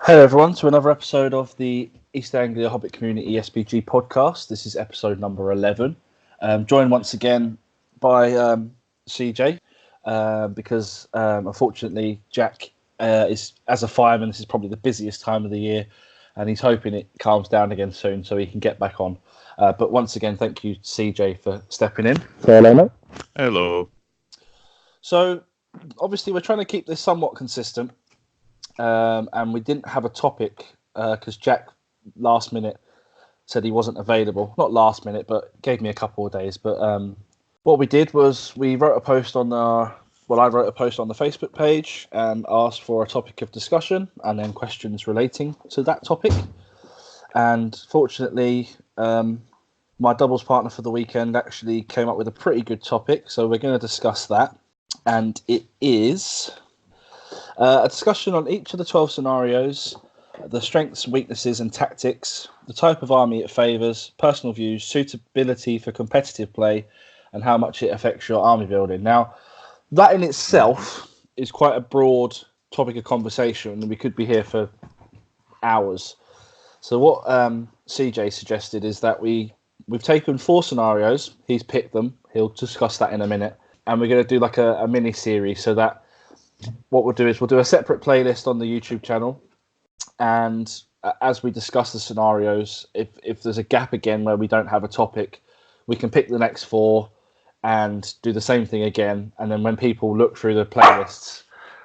Hello, everyone, to another episode of the East Anglia Hobbit Community SPG podcast. This is episode number 11. Joined once again by CJ because unfortunately Jack is, as a fireman, this is probably the busiest time of the year and he's hoping it calms down again soon so he can get back on. But once again, thank you, CJ, for stepping in. Hello, mate. Hello. So, obviously, we're trying to keep this somewhat consistent. And we didn't have a topic because Jack last minute said he wasn't available. Not last minute, but gave me a couple of days. But what we did was we wrote a post on I wrote a post on the Facebook page and asked for a topic of discussion and then questions relating to that topic. And fortunately, my doubles partner for the weekend actually came up with a pretty good topic. So we're going to discuss that. And it is a discussion on each of the 12 scenarios, the strengths, weaknesses and tactics, the type of army it favours, personal views, suitability for competitive play, and how much it affects your army building. Now, that in itself is quite a broad topic of conversation, and we could be here for hours. So what CJ suggested is that we've taken 4 scenarios, he's picked them, he'll discuss that in a minute, and we're going to do like a mini-series so that what we'll do is we'll do a separate playlist on the YouTube channel, and as we discuss the scenarios, if there's a gap again where we don't have a topic, we can pick the next 4 and do the same thing again, and then when people look through the playlists,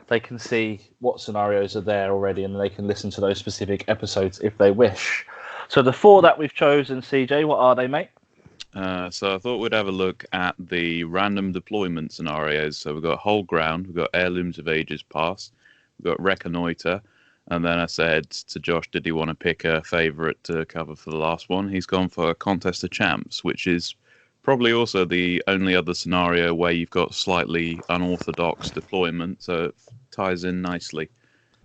they can see what scenarios are there already, and they can listen to those specific episodes if they wish. So the 4 that we've chosen, CJ, what are they, mate? So I thought we'd have a look at the random deployment scenarios. So we've got Whole Ground, we've got Heirlooms of Ages Past, we've got Reconnoiter, and then I said to Josh, did he want to pick a favourite to cover for the last one? He's gone for Contest of Champs, which is probably also the only other scenario where you've got slightly unorthodox deployment, so it ties in nicely.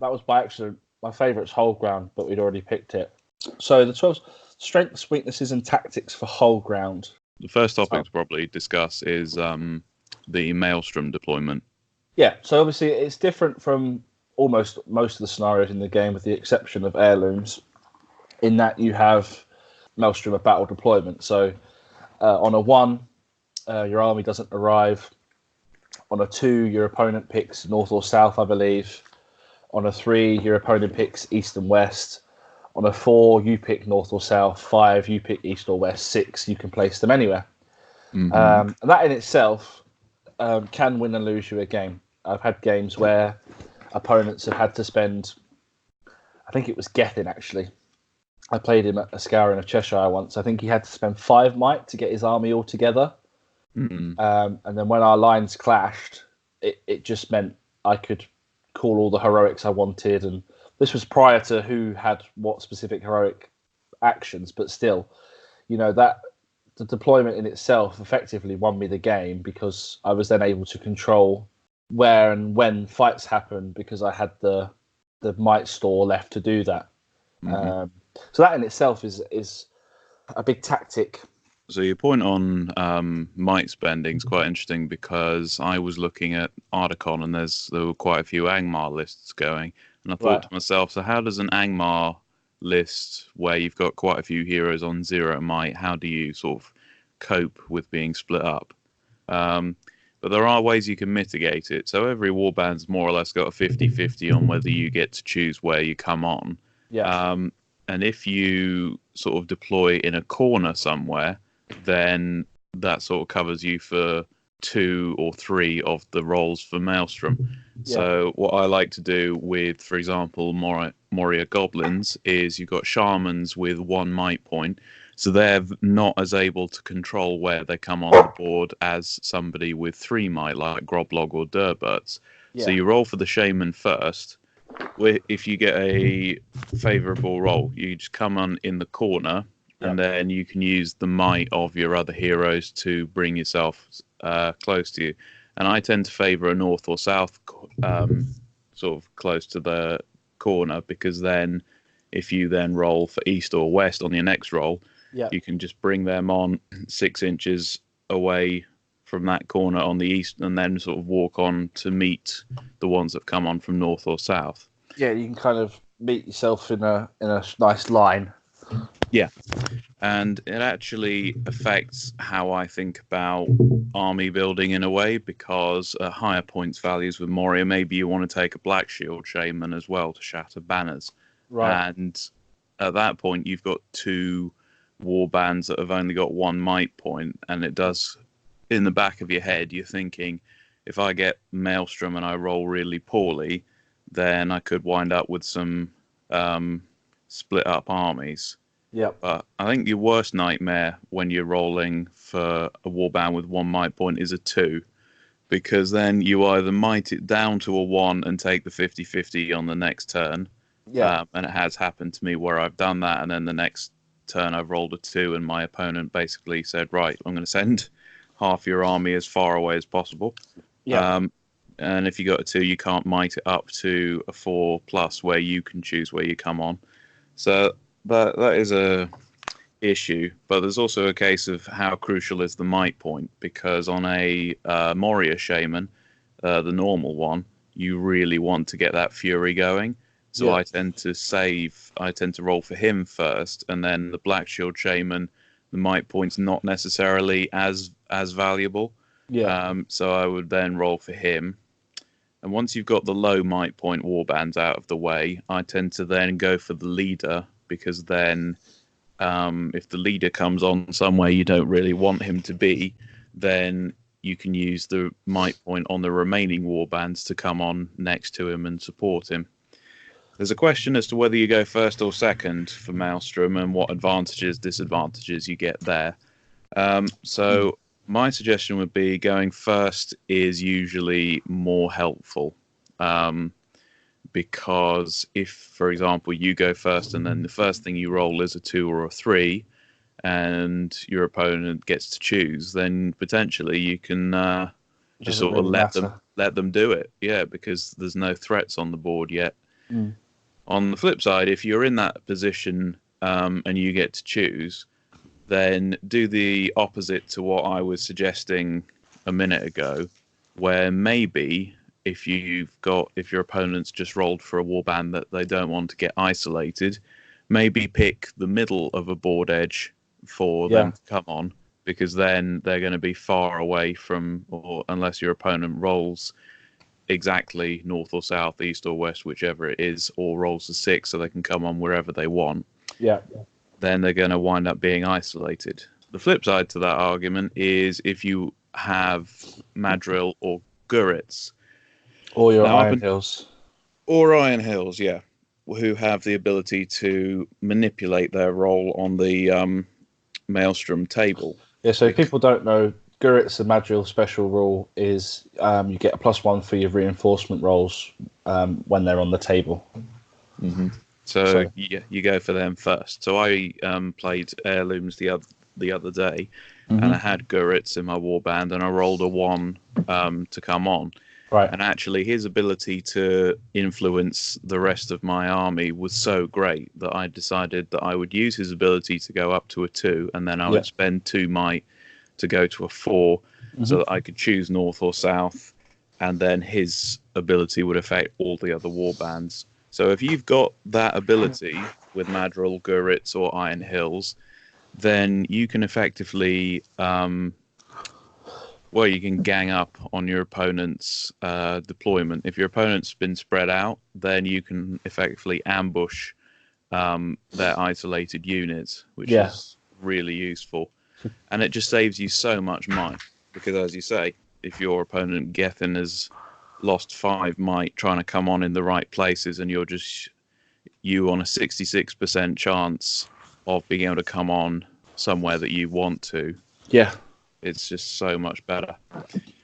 That was by accident. My favourite's Whole Ground, but we'd already picked it. So the 12 strengths, weaknesses and tactics for Whole Ground. The first topic to probably discuss is the Maelstrom deployment. Yeah, so obviously it's different from almost most of the scenarios in the game, with the exception of Heirlooms, in that you have Maelstrom of battle deployment. So on a 1, your army doesn't arrive. On a 2, your opponent picks north or south, I believe. On a 3, your opponent picks east and west. On a 4, you pick north or south. 5, you pick east or west. 6, you can place them anywhere. Mm-hmm. And that in itself can win and lose you a game. I've had games where opponents have had to spend, I think it was Gethin actually. I played him at a Scouring of Cheshire once. I think he had to spend 5 might to get his army all together. Mm-hmm. And then when our lines clashed, it just meant I could call all the heroics I wanted, and this was prior to who had what specific heroic actions, but still, that the deployment in itself effectively won me the game because I was then able to control where and when fights happened because I had the might store left to do that. Mm-hmm. So that in itself is a big tactic. So your point on might spending is quite interesting because I was looking at Articon and there were quite a few Angmar lists going. And I thought to myself, so how does an Angmar list where you've got quite a few heroes on 0 might, how do you sort of cope with being split up? But there are ways you can mitigate it. So every warband's more or less got a 50-50 on whether you get to choose where you come on. Yeah. And if you sort of deploy in a corner somewhere, then that sort of covers you for 2 or 3 of the roles for Maelstrom. Yeah. So what I like to do with, for example, Moria Goblins is you've got Shamans with 1 might point, so they're not as able to control where they come on the board as somebody with 3 might, like Groblog or Durberts. Yeah. So you roll for the Shaman first. If you get a favourable roll, you just come on in the corner, and then you can use the might of your other heroes to bring yourself close to you. And I tend to favour a north or south, sort of close to the corner, because then if you then roll for east or west on your next roll, you can just bring them on 6 inches away from that corner on the east, and then sort of walk on to meet the ones that come on from north or south. Yeah, you can kind of meet yourself in a nice line. Yeah, and it actually affects how I think about army building in a way, because at higher points values with Moria, maybe you want to take a Black Shield Shaman as well to shatter banners. Right. And at that point, you've got 2 war bands that have only got 1 might point, and it does, in the back of your head, you're thinking, if I get Maelstrom and I roll really poorly, then I could wind up with some split up armies. Yep. But I think your worst nightmare when you're rolling for a warband with 1 might point is a 2, because then you either might it down to a 1 and take the 50-50 on the next turn. Yeah. And it has happened to me where I've done that, and then the next turn I've rolled a 2, and my opponent basically said, right, I'm going to send half your army as far away as possible. Yeah. And if you got a 2, you can't might it up to a 4+, where you can choose where you come on. So that is a issue, but there's also a case of how crucial is the might point, because on a Moria Shaman, the normal one, you really want to get that Fury going. So Yeah. I tend to roll for him first, and then the Black Shield Shaman, the might point's not necessarily as valuable. Yeah. So I would then roll for him. And once you've got the low might point warbands out of the way, I tend to then go for the leader, because then if the leader comes on somewhere you don't really want him to be, then you can use the might point on the remaining warbands to come on next to him and support him. There's a question as to whether you go first or second for Maelstrom and what advantages, disadvantages you get there. So my suggestion would be going first is usually more helpful. Because if, for example, you go first and then the first thing you roll is a 2 or a 3, and your opponent gets to choose, then potentially you can just sort of let them do it. Yeah, because there's no threats on the board yet. Mm. On the flip side, if you're in that position and you get to choose, then do the opposite to what I was suggesting a minute ago, where maybe if your opponent's just rolled for a warband that they don't want to get isolated, maybe pick the middle of a board edge for them to come on, because then they're going to be far away from, or unless your opponent rolls exactly north or south, east or west, whichever it is, or rolls a 6 so they can come on wherever they want. Yeah. Then they're going to wind up being isolated. The flip side to that argument is if you have Madril or Gurits, or your Iron Hills. Or Iron Hills, yeah, who have the ability to manipulate their role on the Maelstrom table. Yeah, so if people don't know, Gurits and Madril special rule is you get a +1 for your reinforcement rolls when they're on the table. Mm-hmm. So you go for them first. So I played Heirlooms the other day, and I had Gurits in my warband, and I rolled a 1 to come on. Right. And actually, his ability to influence the rest of my army was so great that I decided that I would use his ability to go up to a 2, and then I would spend 2 might to go to a 4, so that I could choose north or south, and then his ability would affect all the other warbands. So if you've got that ability with Madril, Gurits, or Iron Hills, then you can effectively you can gang up on your opponent's deployment. If your opponent's been spread out, then you can effectively ambush their isolated units, which is really useful. And it just saves you so much might, because as you say, if your opponent Gethin has lost 5 might trying to come on in the right places, and you're just on a 66% chance of being able to come on somewhere that you want to. Yeah. It's just so much better.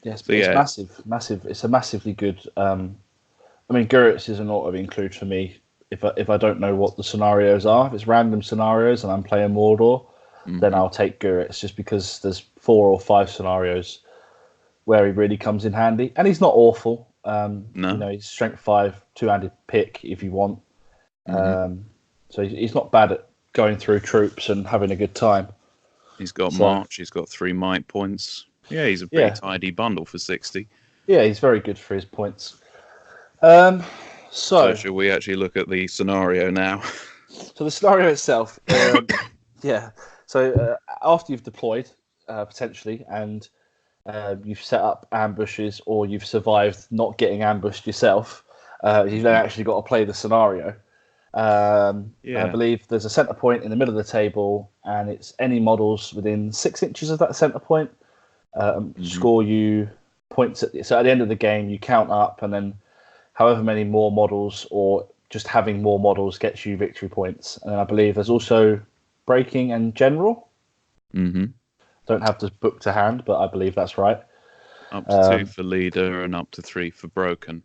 Yes, but it's massive. It's a massively good. I mean, Gurits is an auto include for me if I don't know what the scenarios are. If it's random scenarios and I'm playing Mordor, then I'll take Gurits, just because there's 4 or 5 scenarios where he really comes in handy, and he's not awful. No. You know, he's strength 5, 2-handed pick if you want. So he's not bad at going through troops and having a good time. He's got March. He's got 3 might points. Yeah, he's a pretty tidy bundle for 60. Yeah, he's very good for his points. So should we actually look at the scenario now? So the scenario itself, yeah. So after you've deployed, potentially, and you've set up ambushes or you've survived not getting ambushed yourself, you've then actually got to play the scenario. I believe there's a centre point in the middle of the table, and it's any models within 6 inches of that centre point score you points. So at the end of the game, you count up, and then however many more models or just having more models gets you victory points. And I believe there's also breaking and general. Don't have the book to hand, but I believe that's right. Up to 2 for leader and up to 3 for broken.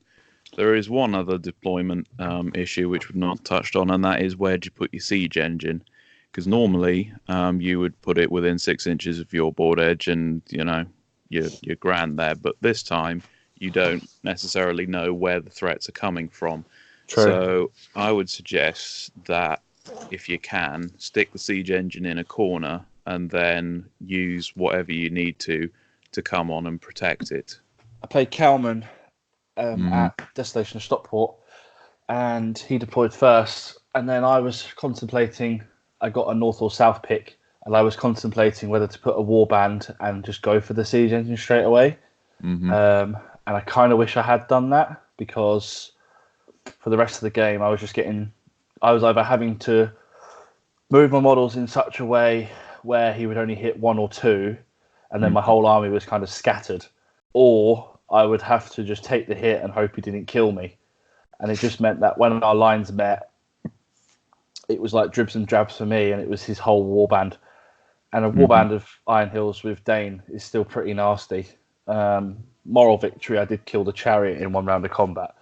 There is one other deployment issue which we've not touched on, and that is where do you put your siege engine? Because normally you would put it within 6 inches of your board edge, and you're grand there. But this time you don't necessarily know where the threats are coming from. True. So I would suggest that if you can, stick the siege engine in a corner and then use whatever you need to come on and protect it. I played Kalman at Destination Stockport, and he deployed first. And then I was contemplating, I got a north or south pick, and I was contemplating whether to put a warband and just go for the siege engine straight away. And I kind of wish I had done that, because for the rest of the game, I was either having to move my models in such a way where he would only hit 1 or 2, and then my whole army was kind of scattered, or I would have to just take the hit and hope he didn't kill me. And it just meant that when our lines met, it was like dribs and drabs for me, and it was his whole warband. And a warband of Iron Hills with Dane is still pretty nasty. Moral victory, I did kill the chariot in 1 round of combat.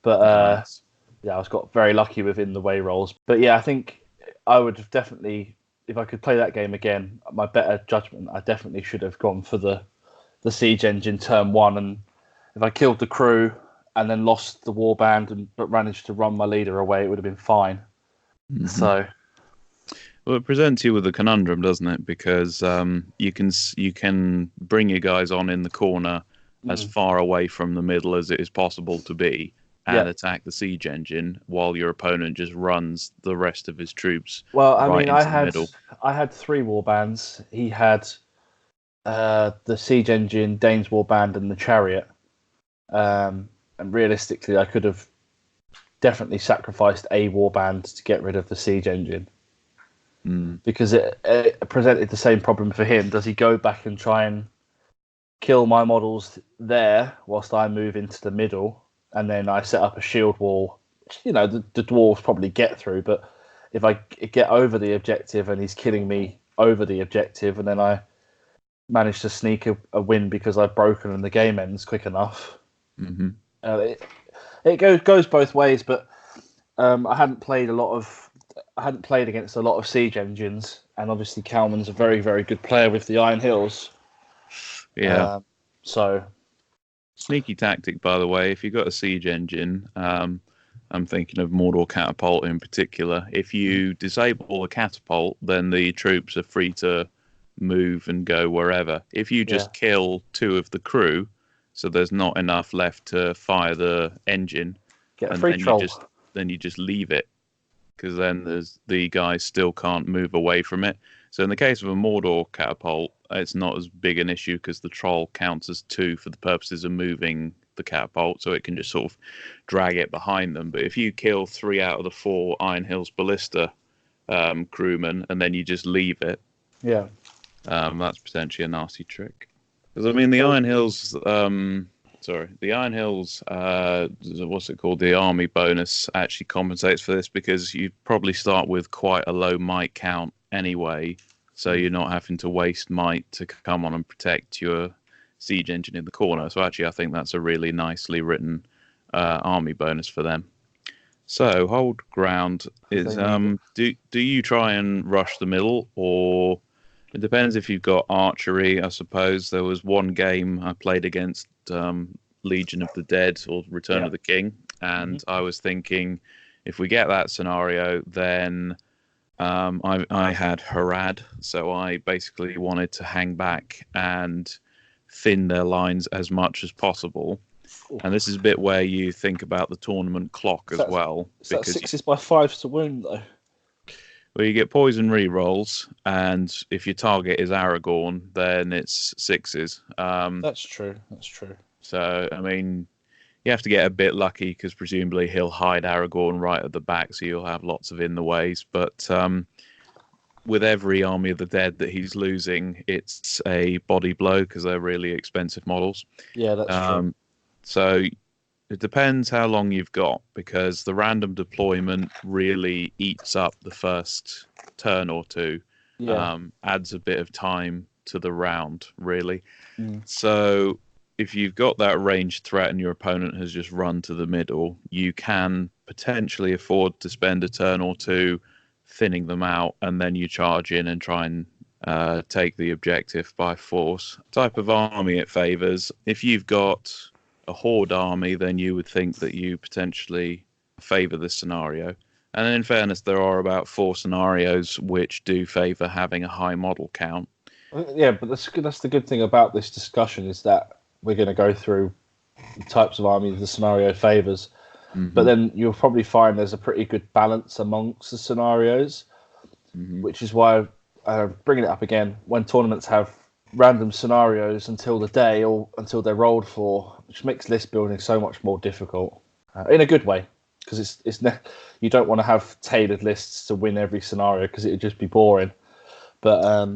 But nice. Yeah, I got very lucky within the way rolls. But yeah, I think I would have definitely, if I could play that game again, my better judgment, I definitely should have gone for the siege engine turn 1. And if I killed the crew and then lost the warband but managed to run my leader away, it would have been fine. So, well, it presents you with a conundrum, doesn't it? Because you can bring your guys on in the corner as far away from the middle as it is possible to be, and attack the siege engine while your opponent just runs the rest of his troops. Well, I mean, I had 3 warbands. He had the siege engine, Dane's warband, and the chariot. And realistically, I could have definitely sacrificed a warband to get rid of the siege engine, because it presented the same problem for him. Does he go back and try and kill my models there whilst I move into the middle, and then I set up a shield wall? The dwarves probably get through, but if I get over the objective and he's killing me over the objective, and then I manage to sneak a win because I've broken and the game ends quick enough. It goes both ways, but I hadn't played against a lot of siege engines, and obviously Kalman's a very, very good player with the Iron Hills. Yeah. So sneaky tactic, by the way. If you've got a siege engine, I'm thinking of Mordor Catapult in particular. If you disable a catapult, then the troops are free to move and go wherever. If you just kill 2 of the crew, so there's not enough left to fire the engine, get a free troll. Then you just leave it, because then the guys still can't move away from it. So in the case of a Mordor catapult, it's not as big an issue because the troll counts as 2 for the purposes of moving the catapult, so it can just sort of drag it behind them. But if you kill 3 out of the 4 Iron Hills Ballista crewmen and then you just leave it, that's potentially a nasty trick. Because I mean, the Iron Hills, what's it called? The army bonus actually compensates for this, because you probably start with quite a low might count anyway, so you're not having to waste might to come on and protect your siege engine in the corner. So actually, I think that's a really nicely written army bonus for them. So hold ground is do you try and rush the middle, or it depends if you've got archery, I suppose. There was one game I played against Legion of the Dead or Return of the King, and I was thinking, if we get that scenario, then I had Harad, so I basically wanted to hang back and thin their lines as much as possible. And this is a bit where you think about the tournament clock as well. Is that 6s by 5s to wound, though? Well, you get poison rerolls, and if your target is Aragorn, then it's 6s. That's true. That's true. So, I mean, you have to get a bit lucky because presumably he'll hide Aragorn right at the back, so you'll have lots of in the ways. But with every Army of the Dead that he's losing, it's a body blow because they're really expensive models. Yeah, that's true. So it depends how long you've got, because the random deployment really eats up the first turn or two. Yeah. Adds a bit of time to the round, really. So if you've got that ranged threat and your opponent has just run to the middle, you can potentially afford to spend a turn or two thinning them out, and then you charge in and try and take the objective by force. Type of army it favours. If you've got a horde army, then you would think that you potentially favour this scenario. And in fairness, there are about 4 scenarios which do favour having a high model count. Yeah, but that's the good thing about this discussion, is that we're going to go through the types of armies the scenario favours. But then you'll probably find there's a pretty good balance amongst the scenarios, which is why bringing it up again, when tournaments have random scenarios until the day or until they're rolled for, which makes list building so much more difficult in a good way, because you don't want to have tailored lists to win every scenario because it would just be boring. But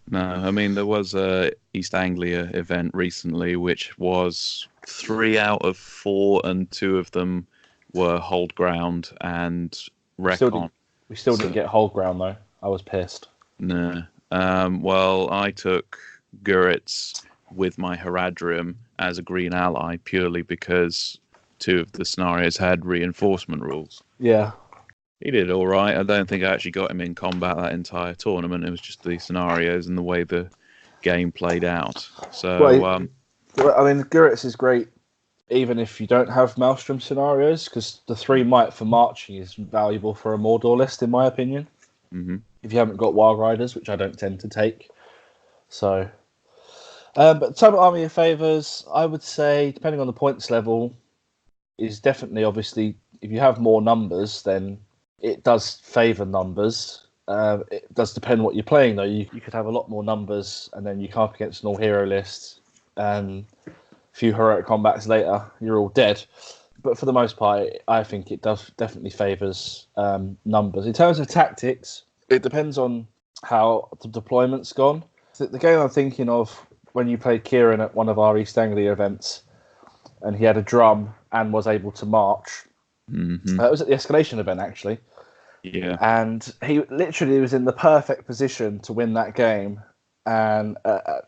no, I mean, there was a East Anglia event recently, which was 3 out of 4, and 2 of them were hold ground and recon. We still didn't get hold ground, though. I was pissed. No. Well, I took Guritz with my Haradrim as a green ally purely because 2 of the scenarios had reinforcement rules. Yeah. He did all right. I don't think I actually got him in combat that entire tournament. It was just the scenarios and the way the game played out. So, I mean, Guritz is great even if you don't have Maelstrom scenarios, because the 3 might for marching is valuable for a Mordor list, in my opinion. If you haven't got Wild Riders, which I don't tend to take. So, but some army of favours, I would say, depending on the points level, is definitely, obviously, if you have more numbers, then it does favour numbers. It does depend what you're playing, though. You could have a lot more numbers, and then you come up against an all-hero list, and a few heroic combats later, you're all dead. But for the most part, I think it does definitely favours numbers. In terms of tactics, it depends on how the deployment's gone. The game I'm thinking of, when you played Kieran at one of our East Anglia events, and he had a drum and was able to march. It was at the Escalation event, actually. Yeah. And he literally was in the perfect position to win that game. And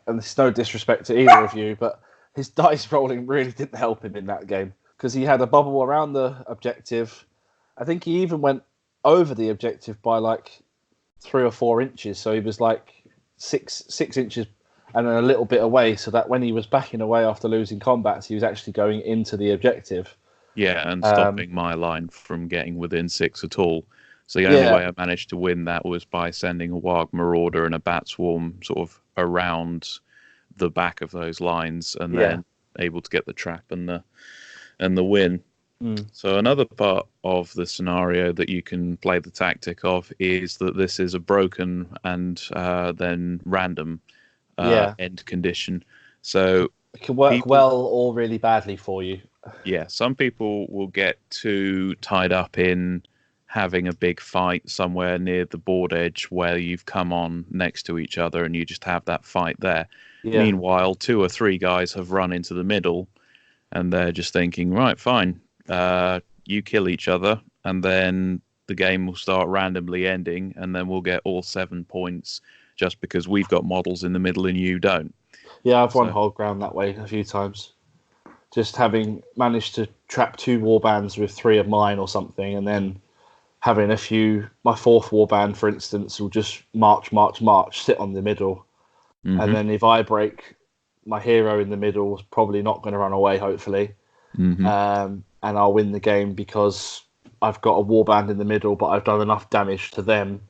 it's no disrespect to either of you, but his dice rolling really didn't help him in that game, because he had a bubble around the objective. I think he even went over the objective by like 3 or 4 inches. So he was like six inches and then a little bit away, so that when he was backing away after losing combats, he was actually going into the objective. Yeah, and stopping my line from getting within 6 at all. So the only way I managed to win that was by sending a Warg Marauder and a Bat Swarm sort of around the back of those lines, and then able to get the trap and the win. So another part of the scenario that you can play the tactic of is that this is a broken and then random end condition. So it can work well or really badly for you. Yeah, some people will get too tied up in having a big fight somewhere near the board edge where you've come on next to each other and you just have that fight there. Yeah. Meanwhile, 2 or 3 guys have run into the middle and they're just thinking, right, fine, you kill each other, and then the game will start randomly ending, and then we'll get all 7 points just because we've got models in the middle and you don't. Yeah, I've won whole ground that way a few times. Just having managed to trap 2 warbands with 3 of mine or something, and then having my 4th warband, for instance, will just march, sit on the middle. And then if I break, my hero in the middle is probably not going to run away, hopefully. And I'll win the game because I've got a warband in the middle, but I've done enough damage to them,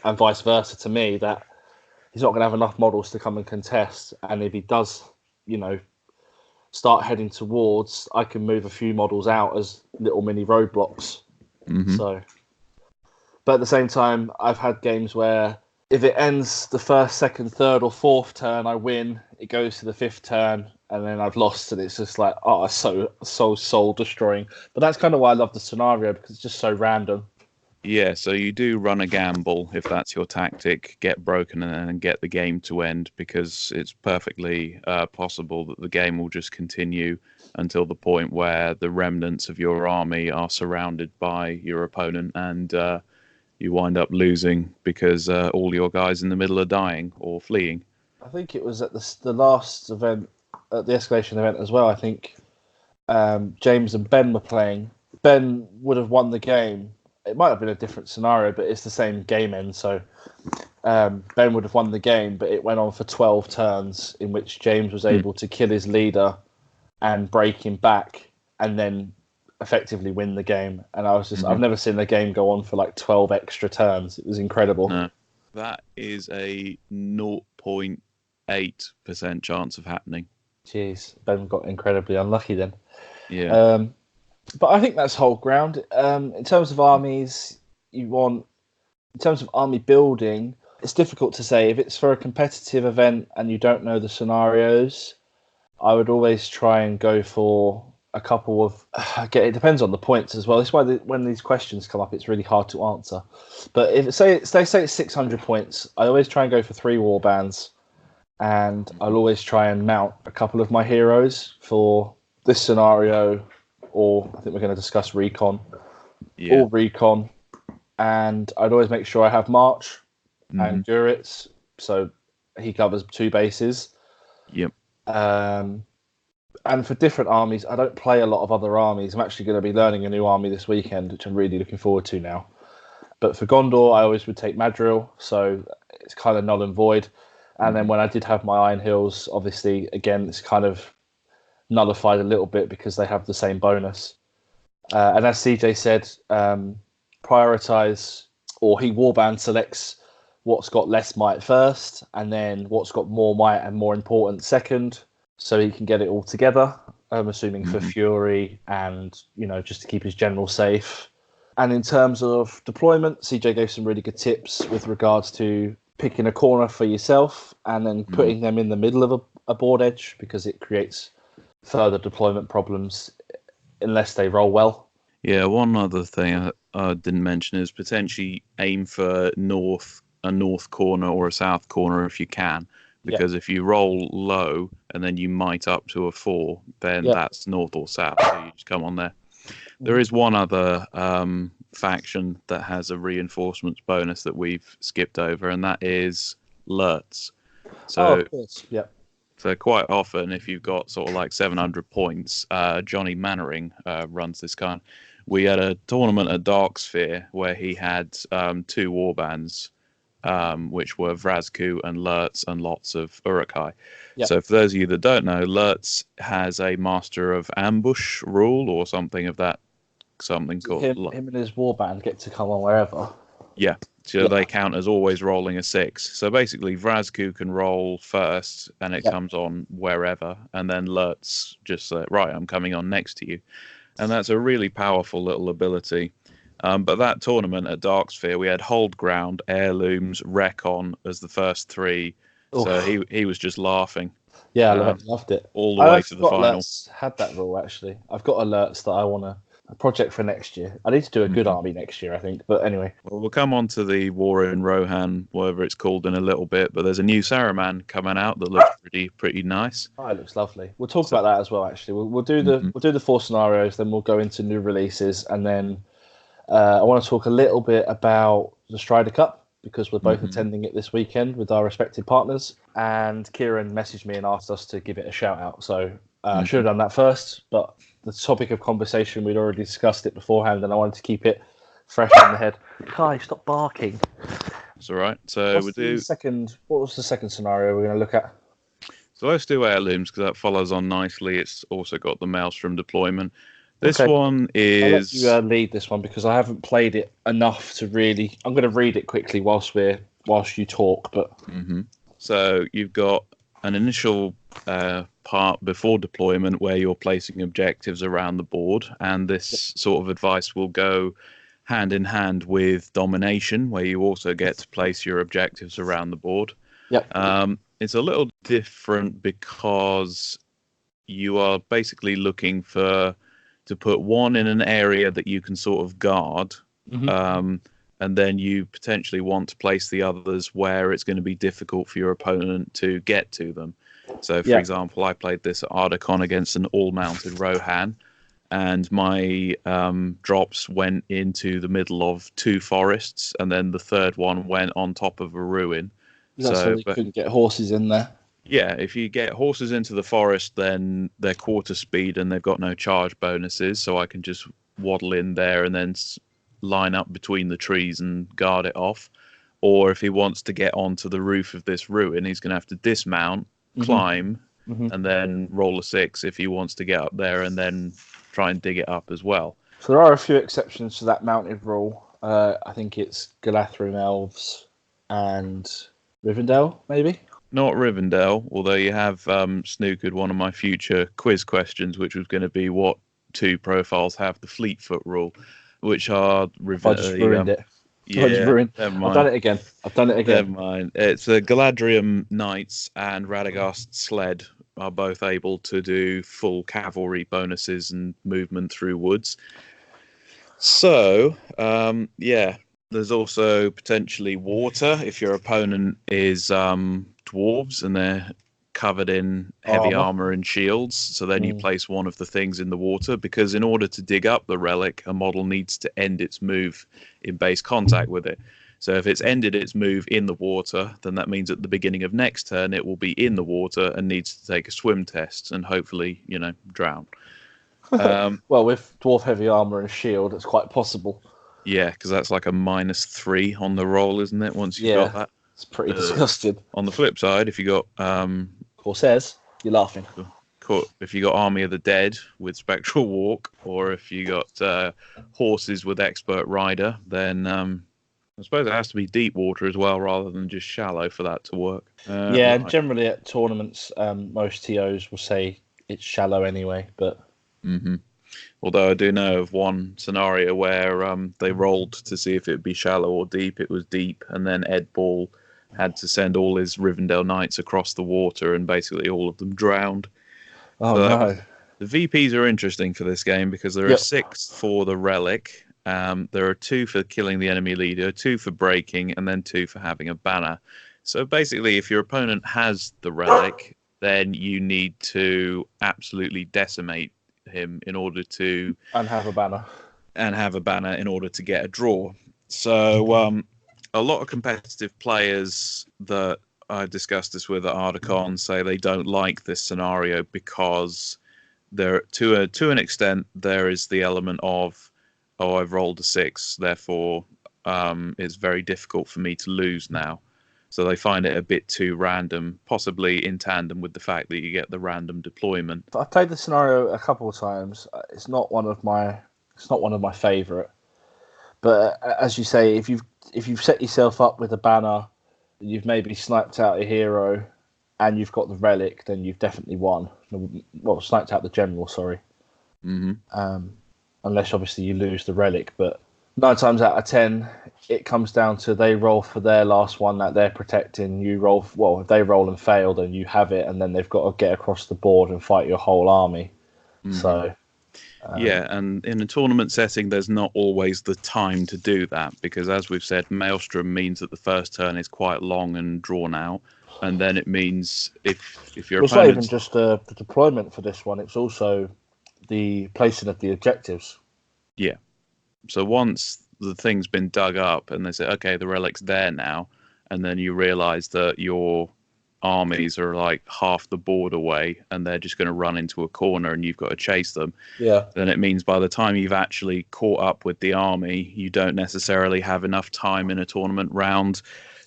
and vice versa to me, that he's not going to have enough models to come and contest. And if he does, start heading towards, I can move a few models out as little mini roadblocks. So, but at the same time, I've had games where if it ends the first, second, third, or fourth turn, I win. It goes to the fifth turn, and then I've lost, and it's just like, oh, it's so soul destroying. But that's kind of why I love the scenario, because it's just so random. Yeah, so you do run a gamble if that's your tactic, get broken and then get the game to end, because it's perfectly possible that the game will just continue until the point where the remnants of your army are surrounded by your opponent, and you wind up losing because all your guys in the middle are dying or fleeing. I think it was at the last event, at the escalation event as well. I think James and Ben were playing. Ben would have won the game. It might have been a different scenario, but it's the same game end. So Ben would have won the game, but it went on for 12 turns in which James was able to kill his leader and break him back and then effectively win the game. And I was just, I've never seen a game go on for like 12 extra turns. It was incredible. No, that is a 0.8% chance of happening. Jeez, Ben got incredibly unlucky then. Yeah. But I think that's whole ground. In terms of armies, in terms of army building, it's difficult to say. If it's for a competitive event and you don't know the scenarios, I would always try and go for a couple of... It depends on the points as well. That's why when these questions come up, it's really hard to answer. But if they say it's 600 points, I always try and go for 3 warbands, and I'll always try and mount a couple of my heroes for this scenario, or I think we're going to discuss recon, or recon, and I'd always make sure I have March and Duritz, so he covers 2 bases. Yep. And for different armies, I don't play a lot of other armies. I'm actually going to be learning a new army this weekend, which I'm really looking forward to now. But for Gondor, I always would take Madril, so it's kind of null and void. And then when I did have my Iron Hills, obviously, again, it's kind of nullified a little bit because they have the same bonus. And as CJ said, prioritize, or he warband selects what's got less might first, and then what's got more might and more important second, so he can get it all together. I'm assuming for Fury and, just to keep his general safe. And in terms of deployment, CJ gave some really good tips with regards to picking a corner for yourself and then putting them in the middle of a board edge, because it creates further deployment problems unless they roll well. Yeah, one other thing I didn't mention is potentially aim for a north corner or a south corner if you can, because if you roll low and then you might up to a 4, then that's north or south, so you just come on there. There is one other faction that has a reinforcements bonus that we've skipped over, and that is Lurts. So, of course. Yeah. So quite often, if you've got sort of like 700 points, Johnny Mannering runs this kind. We had a tournament at Darksphere where he had 2 warbands, which were Vrazku and Lurtz and lots of Uruk-hai. Yep. So for those of you that don't know, Lurtz has a Master of Ambush rule or something of that, something called... Him and his warband get to come on wherever. Yeah. So they count as always rolling a 6. So basically, Vrazku can roll first, and it comes on wherever, and then Lurtz just say, right, I'm coming on next to you. And that's a really powerful little ability. But that tournament at Darksphere, we had Hold Ground, Heirlooms, Recon as the first 3. Oof. So he was just laughing. Yeah, I loved it. All the way to the final. Had that rule, actually. I've got alerts that I want to... A project for next year. I need to do a good army next year, I think. But anyway. Well, we'll come on to the War in Rohan, whatever it's called, in a little bit. But there's a new Saruman coming out that looks pretty nice. Oh, it looks lovely. We'll talk about that as well. Actually, we'll do the 4 scenarios, then we'll go into new releases, and then I want to talk a little bit about the Strider Cup, because we're both attending it this weekend with our respective partners. And Kieran messaged me and asked us to give it a shout out. So I should have done that first, but the topic of conversation, we'd already discussed it beforehand, and I wanted to keep it fresh in the head. Kai, stop barking. It's all right. So what was the second scenario we're going to look at? So let's do Heirlooms, because that follows on nicely. It's also got the Maelstrom deployment. This one is... I'll let you lead this one, because I haven't played it enough to really... I'm going to read it quickly whilst you talk, but... So you've got an initial part before deployment where you're placing objectives around the board, and this sort of advice will go hand in hand with domination, where you also get to place your objectives around the board. It's a little different because you are basically looking to put one in an area that you can sort of guard, and then you potentially want to place the others where it's going to be difficult for your opponent to get to them. So, for example, I played this at Ardacon against an all-mounted Rohan, and my drops went into the middle of 2 forests, and then the third one went on top of a ruin. So you couldn't get horses in there? Yeah, if you get horses into the forest, then they're quarter speed and they've got no charge bonuses, so I can just waddle in there and then line up between the trees and guard it off. Or if he wants to get onto the roof of this ruin, he's going to have to dismount, climb, and then roll a 6 if he wants to get up there and then try and dig it up as well. So there are a few exceptions to that mounted rule. I think it's Galathrim Elves and Rivendell, maybe? Not Rivendell, although you have snookered one of my future quiz questions, which was going to be what 2 profiles have the Fleetfoot rule, which are... I just ruined it. I've done it again. Never mind. It's Galadriel Knights and Radagast Sled are both able to do full cavalry bonuses and movement through woods. So, there's also potentially water if your opponent is dwarves and they're covered in heavy armor and shields. So then you place one of the things in the water, because in order to dig up the relic, a model needs to end its move in base contact with it. So if it's ended its move in the water, then that means at the beginning of next turn it will be in the water and needs to take a swim test and hopefully, drown. Well, with dwarf heavy armor and shield, it's quite possible. Yeah, because that's like a -3 on the roll, isn't it? Once you've got that. It's pretty disgusting. On the flip side, if you got Corsairs, you're laughing. If you got Army of the Dead with Spectral Walk, or if you got horses with Expert Rider, then I suppose it has to be deep water as well, rather than just shallow for that to work. And generally at tournaments, most TOs will say it's shallow anyway. But although I do know of one scenario where they rolled to see if it would be shallow or deep. It was deep, and then Ed Ball had to send all his Rivendell Knights across the water, and basically all of them drowned. No. The VPs are interesting for this game because there are 6 for the relic. There are 2 for killing the enemy leader, 2 for breaking, and then 2 for having a banner. So basically, if your opponent has the relic, then you need to absolutely decimate him in order to... And have a banner. And have a banner in order to get a draw. So a lot of competitive players that I discussed this with at Ardacon say they don't like this scenario because there, to an extent, there is the element of, I've rolled a 6, therefore it's very difficult for me to lose now. So they find it a bit too random, possibly in tandem with the fact that you get the random deployment. I've played the scenario a couple of times. It's not one of my favourite. But as you say, if you've set yourself up with a banner, you've maybe sniped out a hero, and you've got the relic, then you've definitely won. Well, sniped out the general, sorry. Unless obviously you lose the relic, but 9 times out of 10, it comes down to they roll for their last one that they're protecting. You roll, well, if they roll and fail, then you have it, and then they've got to get across the board and fight your whole army. So, and in a tournament setting, there's not always the time to do that because, as we've said, Maelstrom means that the first turn is quite long and drawn out, and then it means if your opponent's... It's not even just the deployment for this one; it's also the placing of the objectives. Yeah. So once the thing's been dug up and they say, okay, the relic's there now, and then you realise that your armies are like half the board away and they're just going to run into a corner and you've got to chase them, then it means by the time you've actually caught up with the army, you don't necessarily have enough time in a tournament round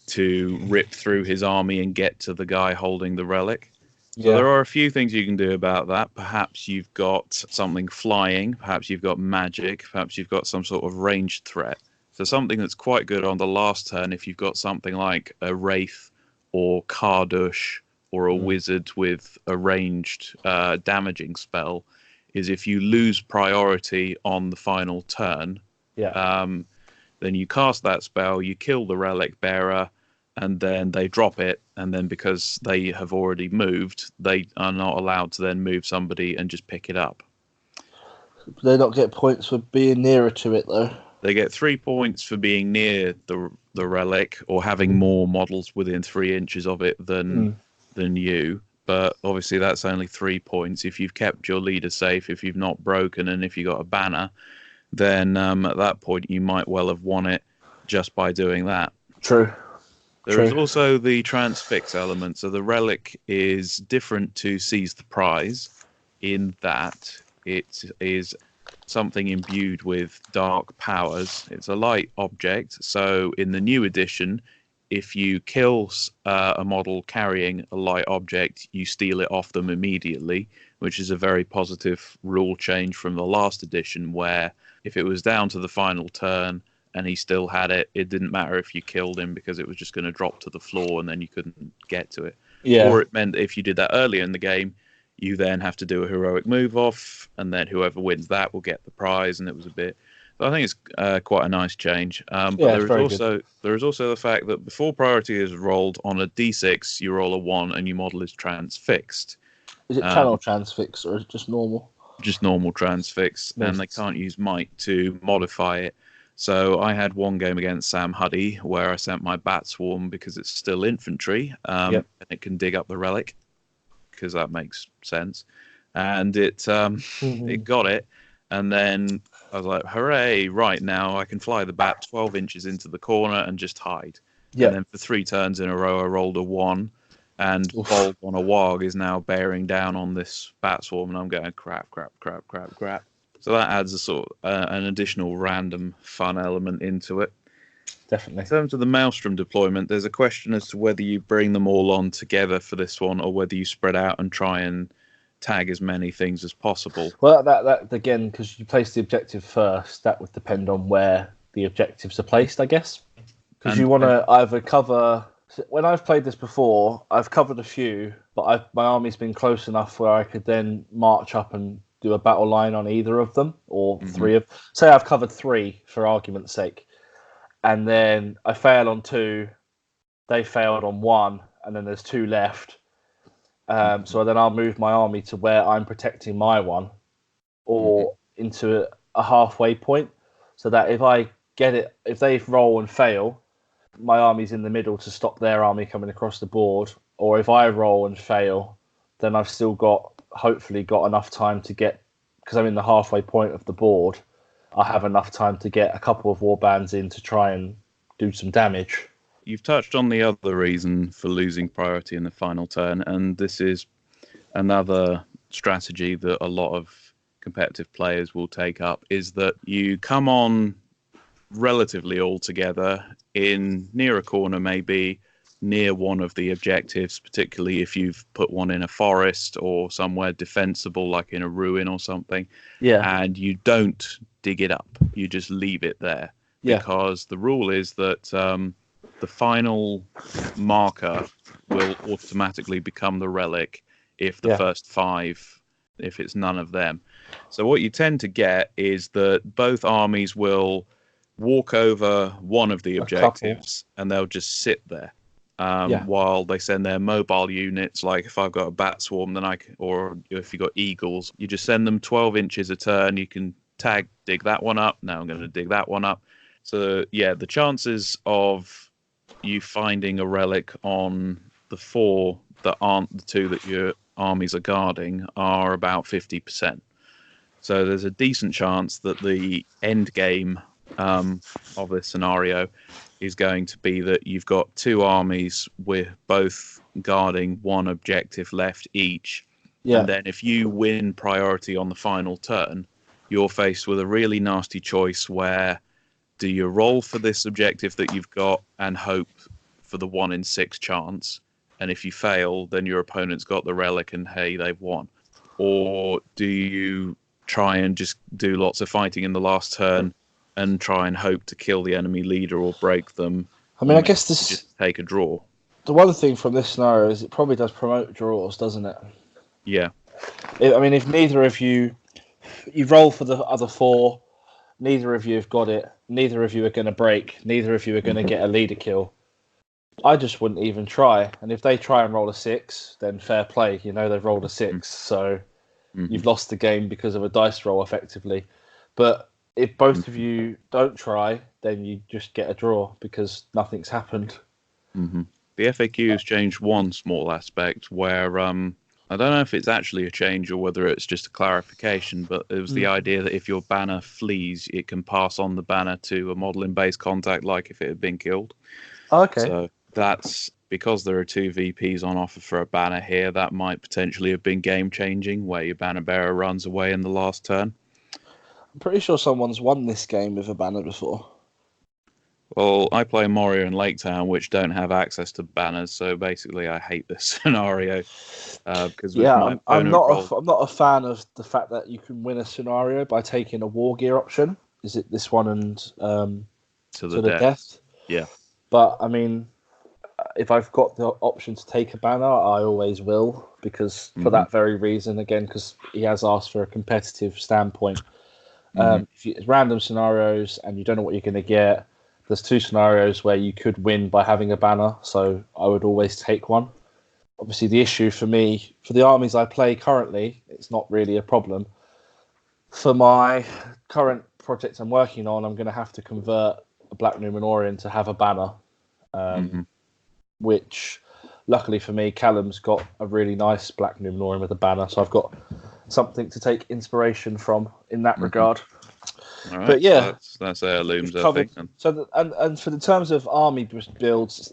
to rip through his army and get to the guy holding the relic. So there are a few things you can do about that. Perhaps you've got something flying, perhaps you've got magic, perhaps you've got some sort of ranged threat. So something that's quite good on the last turn if you've got something like a Wraith or Kardush or a wizard with a ranged damaging spell is if you lose priority on the final turn, then you cast that spell, you kill the relic bearer, and then they drop it, and then because they have already moved, they are not allowed to then move somebody and just pick it up. They don't get points for being nearer to it, though. They get 3 points for being near the relic or having more models within 3 inches of it than you. But obviously that's only 3 points. If you've kept your leader safe, if you've not broken, and if you got a banner, then at that point you might well have won it just by doing that. True. There is also the transfix element. So the relic is different to Seize the Prize in that it is something imbued with dark powers. It's a light object. So in the new edition, if you kill a model carrying a light object, you steal it off them immediately, which is a very positive rule change from the last edition, where if it was down to the final turn and he still had it, it didn't matter if you killed him because it was just going to drop to the floor and then you couldn't get to it. Or it meant if you did that earlier in the game, you then have to do a heroic move off, and then whoever wins that will get the prize. And it was a bit. So I think it's quite a nice change. But there is also the fact that before priority is rolled on a d6, you roll a 1 and your model is transfixed. Is it channel transfix or is it just normal? Just normal transfix, and they can't use might to modify it. So I had one game against Sam Huddy where I sent my bat swarm because it's still infantry, and it can dig up the relic, because that makes sense. And it it got it, and then I was like, hooray, right, now I can fly the bat 12 inches into the corner and just hide. And then for 3 turns in a row, I rolled a 1, and Bolt on a Wog is now bearing down on this bat swarm, and I'm going crap. So that adds a sort of an additional random fun element into it. Definitely. In terms of the Maelstrom deployment, there's a question as to whether you bring them all on together for this one, or whether you spread out and try and tag as many things as possible. Well, that again, because you place the objective first, that would depend on where the objectives are placed, I guess. Because you want to either cover... When I've played this before, I've covered a few, but my army's been close enough where I could then march up and do a battle line on either of them, or 3 of... Say I've covered 3, for argument's sake, and then I fail on 2, they failed on 1, and then there's 2 left. So then I'll move my army to where I'm protecting my one, or into a halfway point, so that if they roll and fail, my army's in the middle to stop their army coming across the board. Or if I roll and fail, then I've still hopefully got enough time to get, because I'm in the halfway point of the board, I have enough time to get a couple of warbands in to try and do some damage. You've touched on the other reason for losing priority in the final turn, and this is another strategy that a lot of competitive players will take up, is that you come on relatively all together in near a corner, maybe near one of the objectives, particularly if you've put one in a forest or somewhere defensible, like in a ruin or something. And you don't dig it up, you just leave it there, because the rule is that the final marker will automatically become the relic if the first 5, if it's none of them. So what you tend to get is that both armies will walk over one of the objectives and they'll just sit there while they send their mobile units. Like if I've got a bat swarm, then or if you've got eagles, you just send them 12 inches a turn. You can dig that one up. Now I'm going to dig that one up. So the chances of you finding a relic on the 4 that aren't the 2 that your armies are guarding are about 50%. So there's a decent chance that the end game of this scenario is going to be that you've got 2 armies with both guarding 1 objective left each. And then if you win priority on the final turn, you're faced with a really nasty choice where do you roll for this objective that you've got and hope for the 1 in 6 chance? And if you fail, then your opponent's got the relic and hey, they've won. Or do you try and just do lots of fighting in the last turn and try and hope to kill the enemy leader or break them? I mean, I guess this just take a draw. The one thing from this scenario is it probably does promote draws, doesn't it? Yeah. I mean, if neither of you roll for the other four, neither of you have got it, neither of you are going to break, neither of you are going to get a leader kill, I just wouldn't even try. And if they try and roll a 6, then fair play. You know, they've rolled a 6, so you've lost the game because of a dice roll, effectively. But if both of you don't try, then you just get a draw because nothing's happened. The FAQ has changed one small aspect where I don't know if it's actually a change or whether it's just a clarification, but it was the idea that if your banner flees, it can pass on the banner to a modeling base contact like if it had been killed. Okay. So that's because there are 2 VPs on offer for a banner here. That might potentially have been game changing, where your banner bearer runs away in the last turn. I'm pretty sure someone's won this game with a banner before. Well, I play Moria and Lake Town, which don't have access to banners, so basically I hate this scenario because I'm not a fan of the fact that you can win a scenario by taking a war gear option. Is it this one and to the death? Yeah. But I mean, if I've got the option to take a banner, I always will, because for that very reason, again, because he has asked for a competitive standpoint. If it's random scenarios and you don't know what you're going to get, there's 2 scenarios where you could win by having a banner, so I would always take one. Obviously, the issue for me, for the armies I play currently, it's not really a problem. For my current project I'm working on, I'm going to have to convert a Black Numenorian to have a banner, which, luckily for me, Callum's got a really nice Black Numenorian with a banner, so I've got something to take inspiration from in that regard. All right, but yeah, so that's heirlooms, I think. So and for the terms of army builds,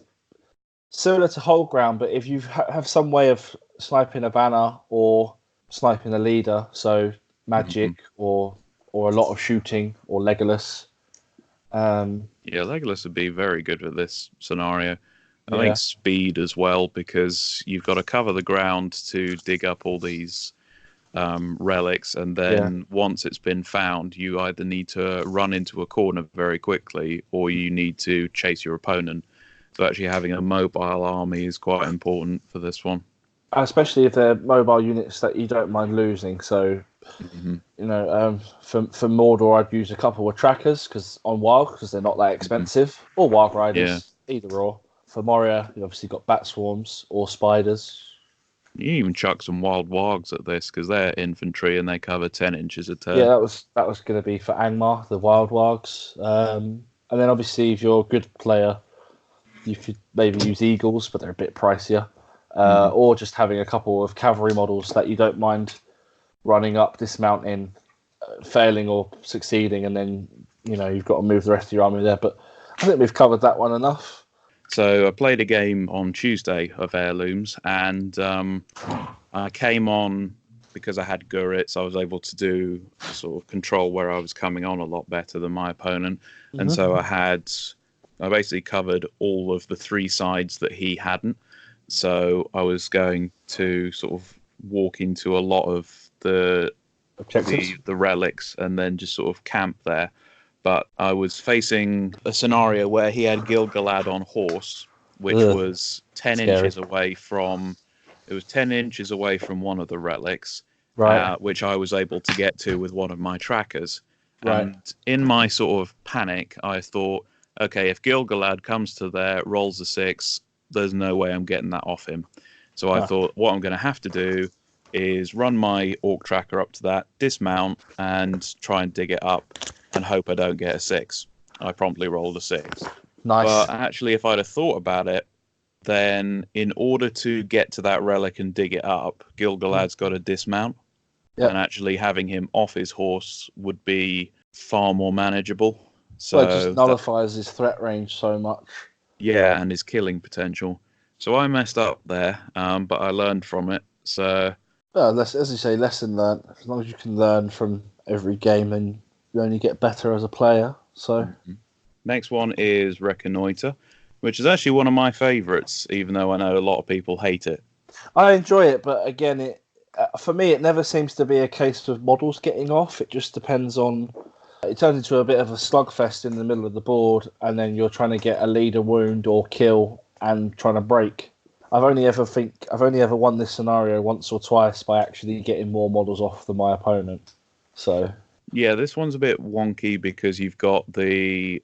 similar to whole ground, but if you have some way of sniping a banner or sniping a leader, so magic or a lot of shooting or Legolas. Legolas would be very good with this scenario. I think speed as well, because you've got to cover the ground to dig up all these relics, and then once it's been found, you either need to run into a corner very quickly or you need to chase your opponent. So actually having a mobile army is quite important for this one, especially if they're mobile units that you don't mind losing. So for Mordor, I'd use a couple of trackers because they're not that expensive, or wild riders, either or. For Moria, you've obviously got bat swarms or spiders. You even chuck some wild wargs at this because they're infantry and they cover 10 inches a turn. Yeah, that was going to be for Angmar, the wild wargs. And then obviously, if you're a good player, you could maybe use eagles, but they're a bit pricier. Or just having a couple of cavalry models that you don't mind running up, dismounting, failing or succeeding, and then you've got to move the rest of your army there. But I think we've covered that one enough. So I played a game on Tuesday of heirlooms, and I came on because I had Gurits. I was able to do sort of control where I was coming on a lot better than my opponent, and so I basically covered all of the 3 sides that he hadn't. So I was going to sort of walk into a lot of the relics and then just sort of camp there. But I was facing a scenario where he had Gil-galad on horse, which was 10 inches away from. It was 10 inches away from one of the relics, which I was able to get to with one of my trackers. Right. And in my sort of panic, I thought, okay, if Gil-galad comes to there, rolls a 6, there's no way I'm getting that off him. So I thought, what I'm going to have to do is run my orc tracker up to that, dismount, and try and dig it up, and hope I don't get a 6. I promptly rolled a 6. Nice. But actually, if I'd have thought about it, then in order to get to that relic and dig it up, Gil-galad's got to dismount. Yep. And actually having him off his horse would be far more manageable. So it just nullifies his threat range so much. Yeah, and his killing potential. So I messed up there, but I learned from it. So as you say, lesson learned. As long as you can learn from every game, and you only get better as a player. So next one is Reconnoiter, which is actually one of my favourites, even though I know a lot of people hate it. I enjoy it, but again, for me, it never seems to be a case of models getting off. It just depends on. It turns into a bit of a slugfest in the middle of the board, and then you're trying to get a leader wound or kill, and trying to break. I've only ever won this scenario once or twice by actually getting more models off than my opponent. So Yeah, this one's a bit wonky because you've got the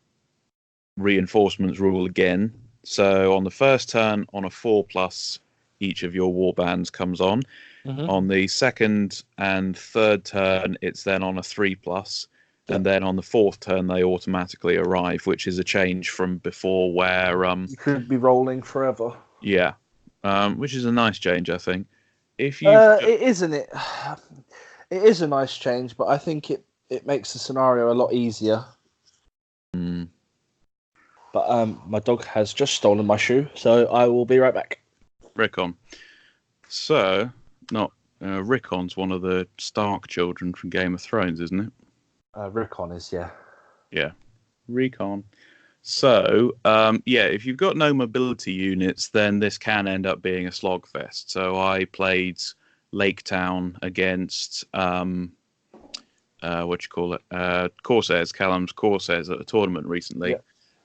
reinforcements rule again. So on the first turn, on a 4+, each of your warbands comes on. mm-hmm. On the second and third turn, it's then on a 3+. And then on the fourth turn, they automatically arrive, which is a change from before where... you could be rolling forever. Yeah, which is a nice change, I think. If it isn't it. It is a nice change, but I think it makes the scenario a lot easier. Mm. But my dog has just stolen my shoe, so I will be right back. Rickon. So, not Rickon's one of the Stark children from Game of Thrones, isn't it? Rickon is, yeah. Yeah, Recon. So, if you've got no mobility units, then this can end up being a slogfest. So I played Lake Town against Corsairs, Callum's Corsairs at a tournament recently. Yeah.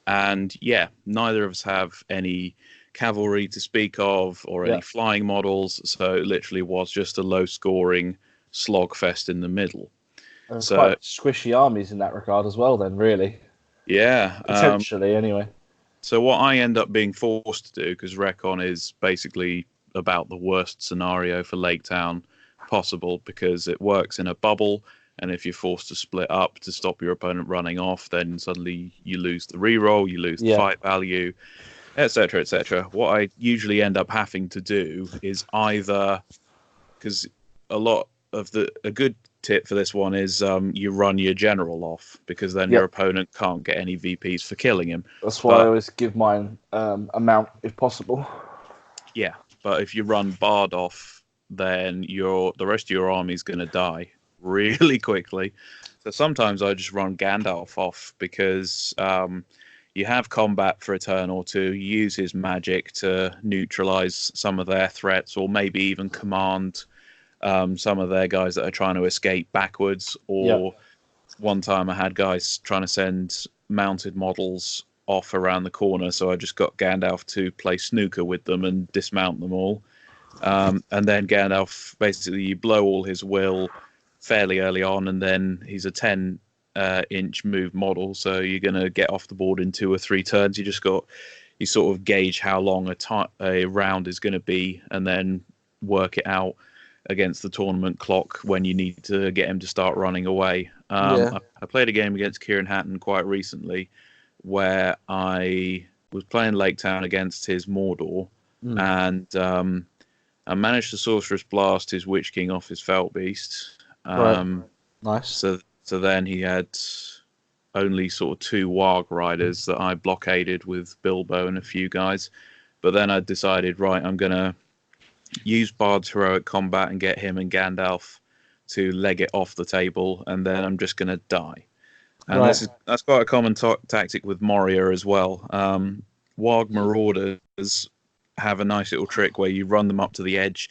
And neither of us have any cavalry to speak of or any flying models. So it literally was just a low scoring slogfest in the middle. And quite squishy armies in that regard as well, then, really. Yeah. Potentially, anyway. So what I end up being forced to do, because Recon is basically about the worst scenario for Lake Town possible, because it works in a bubble, and if you're forced to split up to stop your opponent running off, then suddenly you lose the reroll, you lose the fight value, etc., etc. What I usually end up having to do is either, because a good tip for this one is you run your general off, because then your opponent can't get any VPs for killing him. That's why I always give mine a mount if possible. Yeah, but if you run Bard off, then the rest of your army is going to die really quickly. So sometimes I just run Gandalf off, because you have combat for a turn or two, you use his magic to neutralize some of their threats, or maybe even command some of their guys that are trying to escape backwards. Or one time I had guys trying to send mounted models off around the corner, so I just got Gandalf to play snooker with them and dismount them all. And then Gandalf, basically you blow all his will fairly early on, and then he's a 10-inch move model, so you're going to get off the board in 2 or 3 turns. You sort of gauge how long a round is going to be, and then work it out against the tournament clock when you need to get him to start running away. I played a game against Kieran Hatton quite recently where I was playing Lake Town against his Mordor, and I managed to Sorcerous Blast his Witch King off his Felt Beast. Nice. So then he had only sort of 2 Warg Riders that I blockaded with Bilbo and a few guys. But then I decided, right, I'm going to use Bard's Heroic Combat and get him and Gandalf to leg it off the table, and then I'm just going to die. And that's quite a common tactic with Moria as well. Warg Marauders have a nice little trick where you run them up to the edge,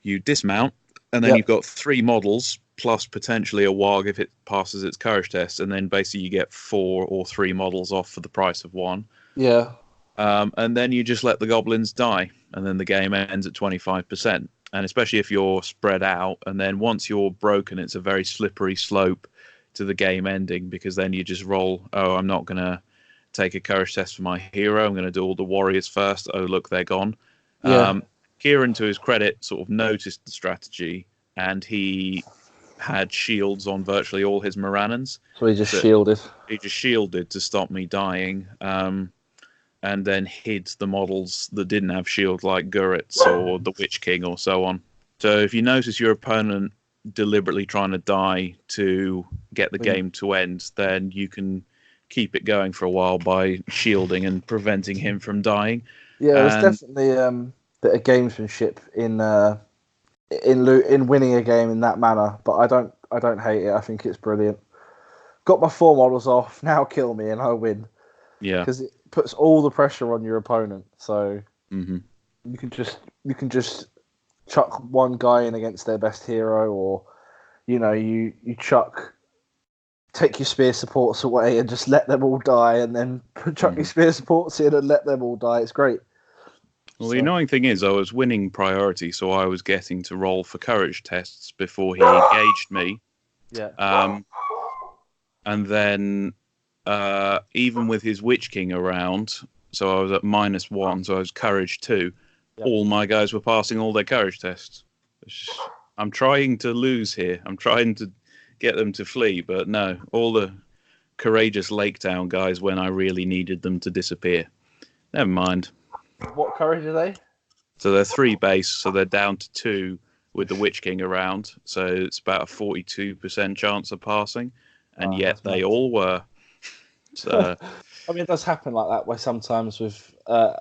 you dismount, and then you've got 3 models plus potentially a Warg if it passes its courage test, and then basically you get 4 or 3 models off for the price of 1. Yeah. And then you just let the goblins die, and then the game ends at 25%. And especially if you're spread out, and then once you're broken, it's a very slippery slope to the game ending, because then you just roll, I'm not going to take a courage test for my hero, I'm going to do all the warriors first. Oh, look, they're gone. Kieran, to his credit, sort of noticed the strategy, and he had shields on virtually all his Morannons. So he just shielded. He just shielded to stop me dying. And then hid the models that didn't have shield, like Gurrits or the Witch King or so on. So if you notice your opponent deliberately trying to die to get the game to end, then you can keep it going for a while by shielding and preventing him from dying. Yeah, there's definitely a bit of gamesmanship in winning a game in that manner, but I don't hate it. I think it's brilliant. Got my 4 models off, now kill me and I win. Yeah, because it puts all the pressure on your opponent. So you can just chuck one guy in against their best hero, or you take your spear supports away and just let them all die, and then chuck your spear supports in and let them all die. It's great. Well, the So annoying thing is I was winning priority, so I was getting to roll for courage tests before he engaged me. yeah, And then even with his Witch King around, so I was at -1, so I was courage 2. Yep. All my guys were passing all their courage tests. I'm trying to lose here. I'm trying to get them to flee, but no, all the courageous Lake Town guys when I really needed them to disappear. Never mind. What courage are they? So they're 3 base, so they're down to 2 with the Witch King around. So it's about a 42% chance of passing, and yet they all were. So I mean, it does happen like that. Where sometimes with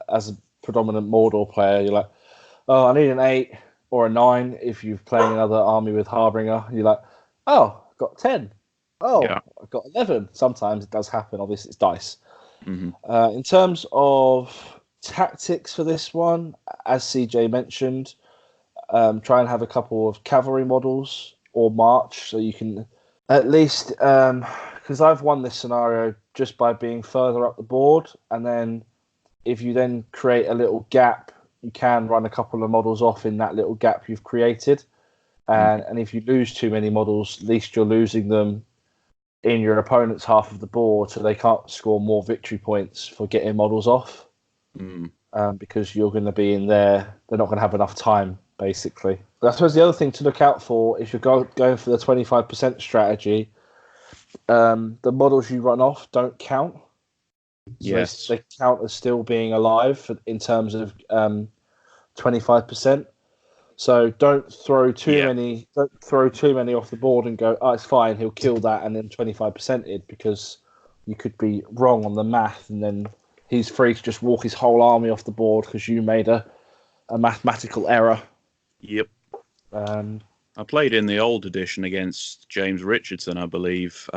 as a predominant Mordor player, you're like, oh, I need an 8 or a 9. If you're playing another army with Harbinger, you're like, oh, I've got 10. Oh, yeah. I've got 11. Sometimes it does happen. Obviously, it's dice. Mm-hmm. In terms of tactics for this one, as CJ mentioned, try and have a couple of cavalry models or march, so you can at least, because I've won this scenario just by being further up the board, and then if you then create a little gap, you can run a couple of models off in that little gap you've created, and if you lose too many models, at least you're losing them in your opponent's half of the board, so they can't score more victory points for getting models off. Because you're going to be in there, they're not going to have enough time, basically. But I suppose the other thing to look out for, if you're going for the 25% strategy, the models you run off don't count. So Yes. they count as still being alive in terms of 25%. So don't throw too many. Don't throw too many off the board and go, oh, it's fine, he'll kill that, and then 25%ed, because you could be wrong on the math, and then he's free to just walk his whole army off the board because you made a mathematical error. Yep. I played in the old edition against James Richardson, I believe.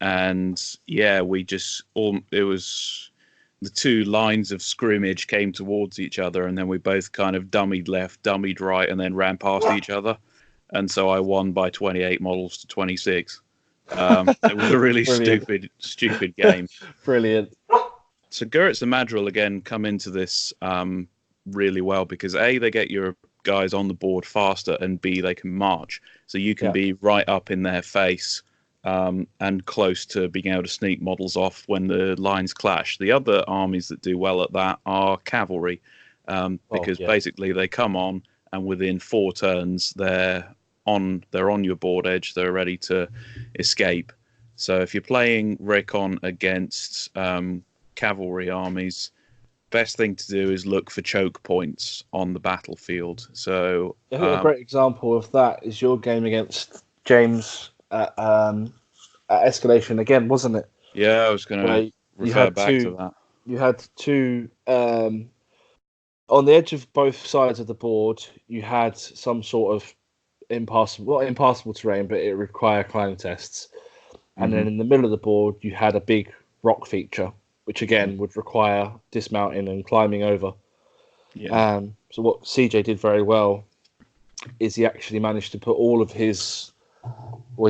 And yeah, it was the 2 lines of scrimmage came towards each other, and then we both kind of dummied left, dummied right, and then ran past each other. And so I won by 28 models to 26. It was a really stupid game. Brilliant. So Gerritz and Madrill again come into this really well, because A, they get your guys on the board faster, and B, they can march. So you can be right up in their face and close to being able to sneak models off when the lines clash. The other armies that do well at that are cavalry, because basically they come on, and within 4 turns they're on your board edge. They're ready to escape. So if you're playing Recon against cavalry armies, best thing to do is look for choke points on the battlefield. So I think a great example of that is your game against James at Escalation again, wasn't it? Yeah, I was going to refer back to that. You had 2 on the edge of both sides of the board. You had some sort of impassable terrain, but it required climbing tests. And then in the middle of the board, you had a big rock feature, which again would require dismounting and climbing over. Yeah. So what CJ did very well is he actually managed to put all of he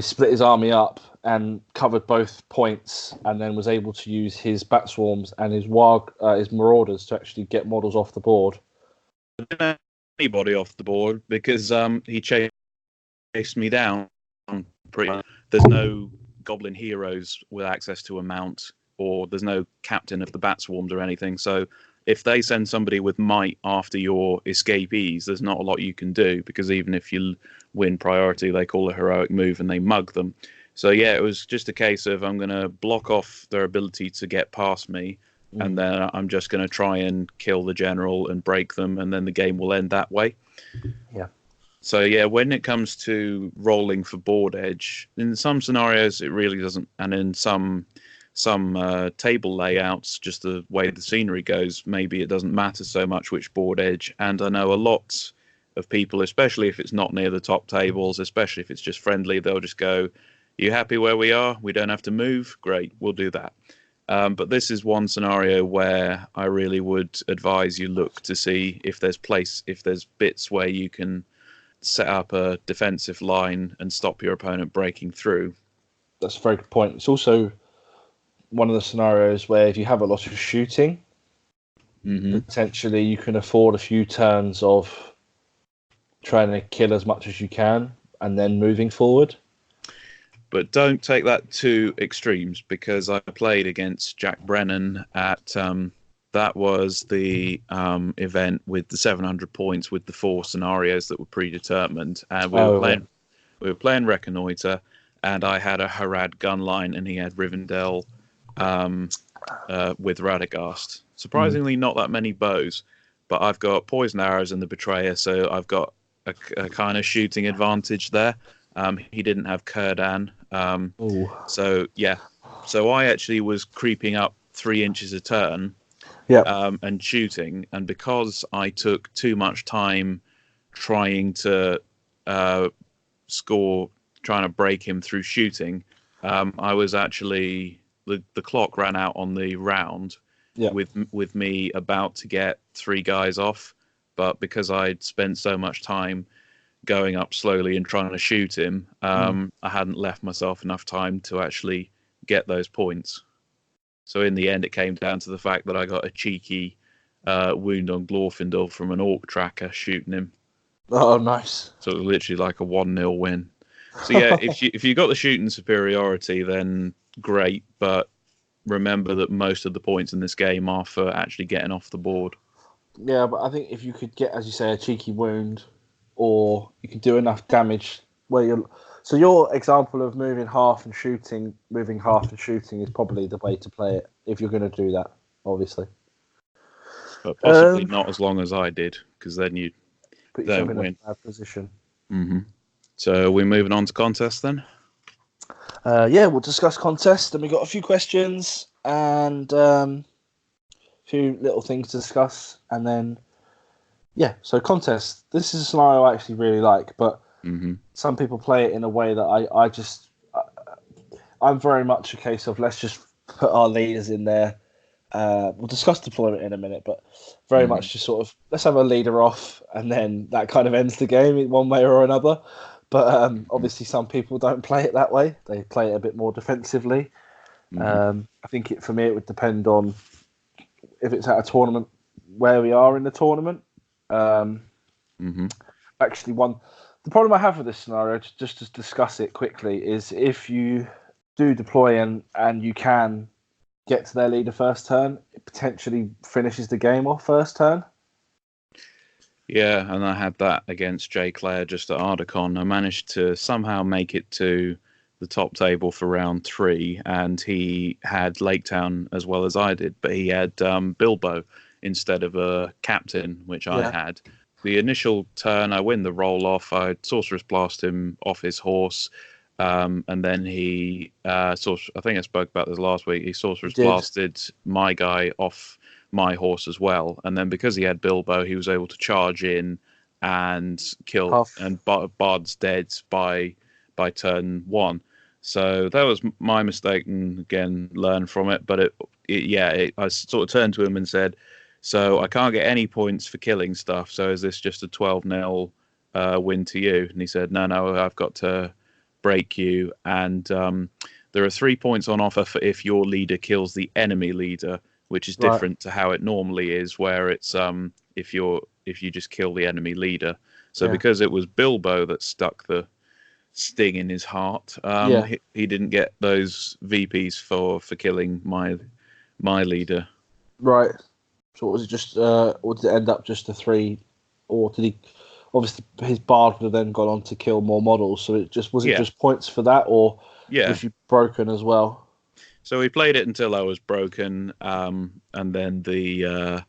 split his army up and covered both points, and then was able to use his bat swarms and his marauders to actually get models off the board. Anybody off the board, because he chased me down. There's no goblin heroes with access to a mount, or there's no captain of the bat swarms or anything. So if they send somebody with might after your escapees, there's not a lot you can do, because even if you win priority, they call a heroic move and they mug them. So yeah, it was just a case of, I'm going to block off their ability to get past me, and then I'm just going to try and kill the general and break them, and then the game will end that way. Yeah. So yeah, when it comes to rolling for board edge, in some scenarios it really doesn't, and in some table layouts, just the way the scenery goes, maybe it doesn't matter so much which board edge. And I know a lot of people, especially if it's not near the top tables, especially if it's just friendly, they'll just go, "You happy where we are? We don't have to move? Great, we'll do that." But this is one scenario where I really would advise you look to see if there's bits where you can set up a defensive line and stop your opponent breaking through. That's a very good point. It's also one of the scenarios where if you have a lot of shooting, potentially you can afford a few turns of trying to kill as much as you can and then moving forward. But don't take that to extremes, because I played against Jack Brennan at that was the event with the 700 points with the 4 scenarios that were predetermined, and we were playing Reconnoiter, and I had a Harad gun line and he had Rivendell with Radagast. Surprisingly, not that many bows, but I've got poison arrows and the Betrayer, so I've got a kind of shooting advantage there. He didn't have Kurdan. So I actually was creeping up 3 inches a turn and shooting. And because I took too much time trying to score, trying to break him through shooting, I was actually... The clock ran out on the round with me about to get 3 guys off. But because I'd spent so much time going up slowly and trying to shoot him, I hadn't left myself enough time to actually get those points. So in the end, it came down to the fact that I got a cheeky wound on Glorfindel from an orc tracker shooting him. Oh, nice. So it was literally like a 1-0 win. So yeah, if you got the shooting superiority, then great. But remember that most of the points in this game are for actually getting off the board. Yeah, but I think if you could get, as you say, a cheeky wound, or you can do enough damage where you're... So your example of moving half and shooting is probably the way to play it, if you're going to do that, obviously. But possibly not as long as I did, because then you put yourself don't in win. a bad position. So we're moving on to contest then? We'll discuss contest, and we got a few questions and a few little things to discuss, and then so contest. This is a scenario I actually really like, but some people play it in a way that I'm very much a case of let's just put our leaders in there. We'll discuss deployment in a minute, but very much just sort of let's have a leader off, and then that kind of ends the game in one way or another. But obviously, some people don't play it that way. They play it a bit more defensively. I think for me, it would depend on if it's at a tournament, where we are in the tournament. Actually, the problem I have with this scenario, just to discuss it quickly, is if you do deploy and you can get to their leader first turn, it potentially finishes the game off first turn. Yeah, and I had that against Jay Clare just at Ardacon. I managed to somehow make it to the top table for round 3, and he had Lake Town as well as I did, but he had Bilbo instead of a captain, which I had. The initial turn, I win the roll-off. I Sorceress Blast him off his horse, and then he... I think I spoke about this last week. He Sorceress Blasted my guy off my horse as well, and then because he had Bilbo, he was able to charge in and kill, and Bard's dead by turn 1. So that was my mistake, and again, learn from it. But I sort of turned to him and said, so I can't get any points for killing stuff, so is this just a 12-0 win to you? And he said, no, I've got to break you, and there are 3 points on offer for if your leader kills the enemy leader, which is different to how it normally is, where it's if you just kill the enemy leader. So because it was Bilbo that stuck the sting in his heart, he didn't get those VPs for killing my leader. Right. So was it just, or did it end up just a 3, or did he? Obviously, his Bard would have then gone on to kill more models. So it just just points for that, or was you broken as well? So we played it until I was broken, and then the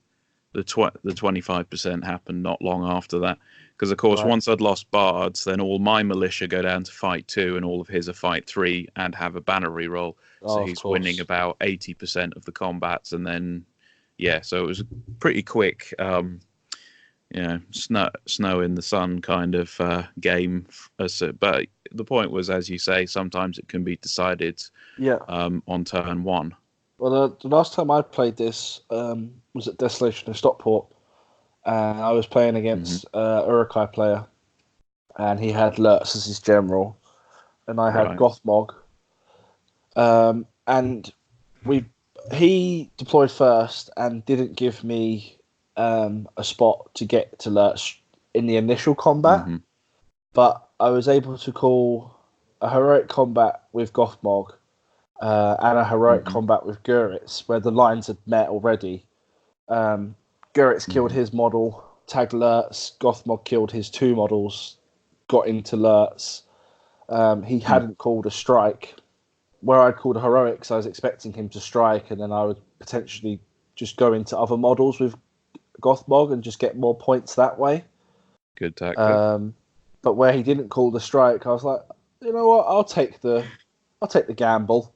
25% happened not long after that. Because, of course, once I'd lost Bards, then all my militia go down to fight 2, and all of his are fight 3 and have a banner reroll. So he's winning about 80% of the combats, and then, so it was a pretty quick, snow in the sun kind of game. But the point was, as you say, sometimes it can be decided on turn 1. Well, the last time I played this was at Desolation in Stockport, and I was playing against Uruk-hai player, and he had Lurtz as his general, and I had Gothmog, and he deployed first and didn't give me a spot to get to Lurch in the initial combat, but I was able to call a heroic combat with Gothmog and a heroic combat with Guritz, where the lines had met already. Guritz killed his model, tagged Lurtz, Gothmog killed his 2 models, got into Lurtz. He hadn't called a strike. Where I'd called a heroics, I was expecting him to strike, and then I would potentially just go into other models with Gothmog and just get more points that way. Good tactic. But where he didn't call the strike, I was like, you know what? I'll take the gamble.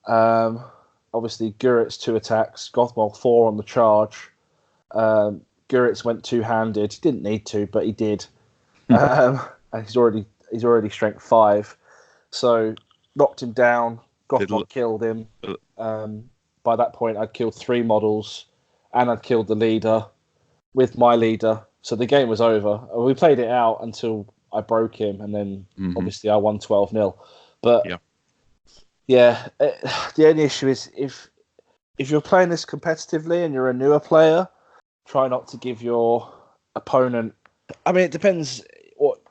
Obviously, Guritz 2 attacks, Gothmog 4 on the charge. Guritz went 2-handed. He didn't need to, but he did. And he's already strength 5, so knocked him down. Gothmog killed him. By that point, I'd killed 3 models, and I'd killed the leader with my leader. So the game was over. We played it out until I broke him, and then obviously I won 12-0. But the only issue is if you're playing this competitively and you're a newer player, try not to give your opponent. I mean, it depends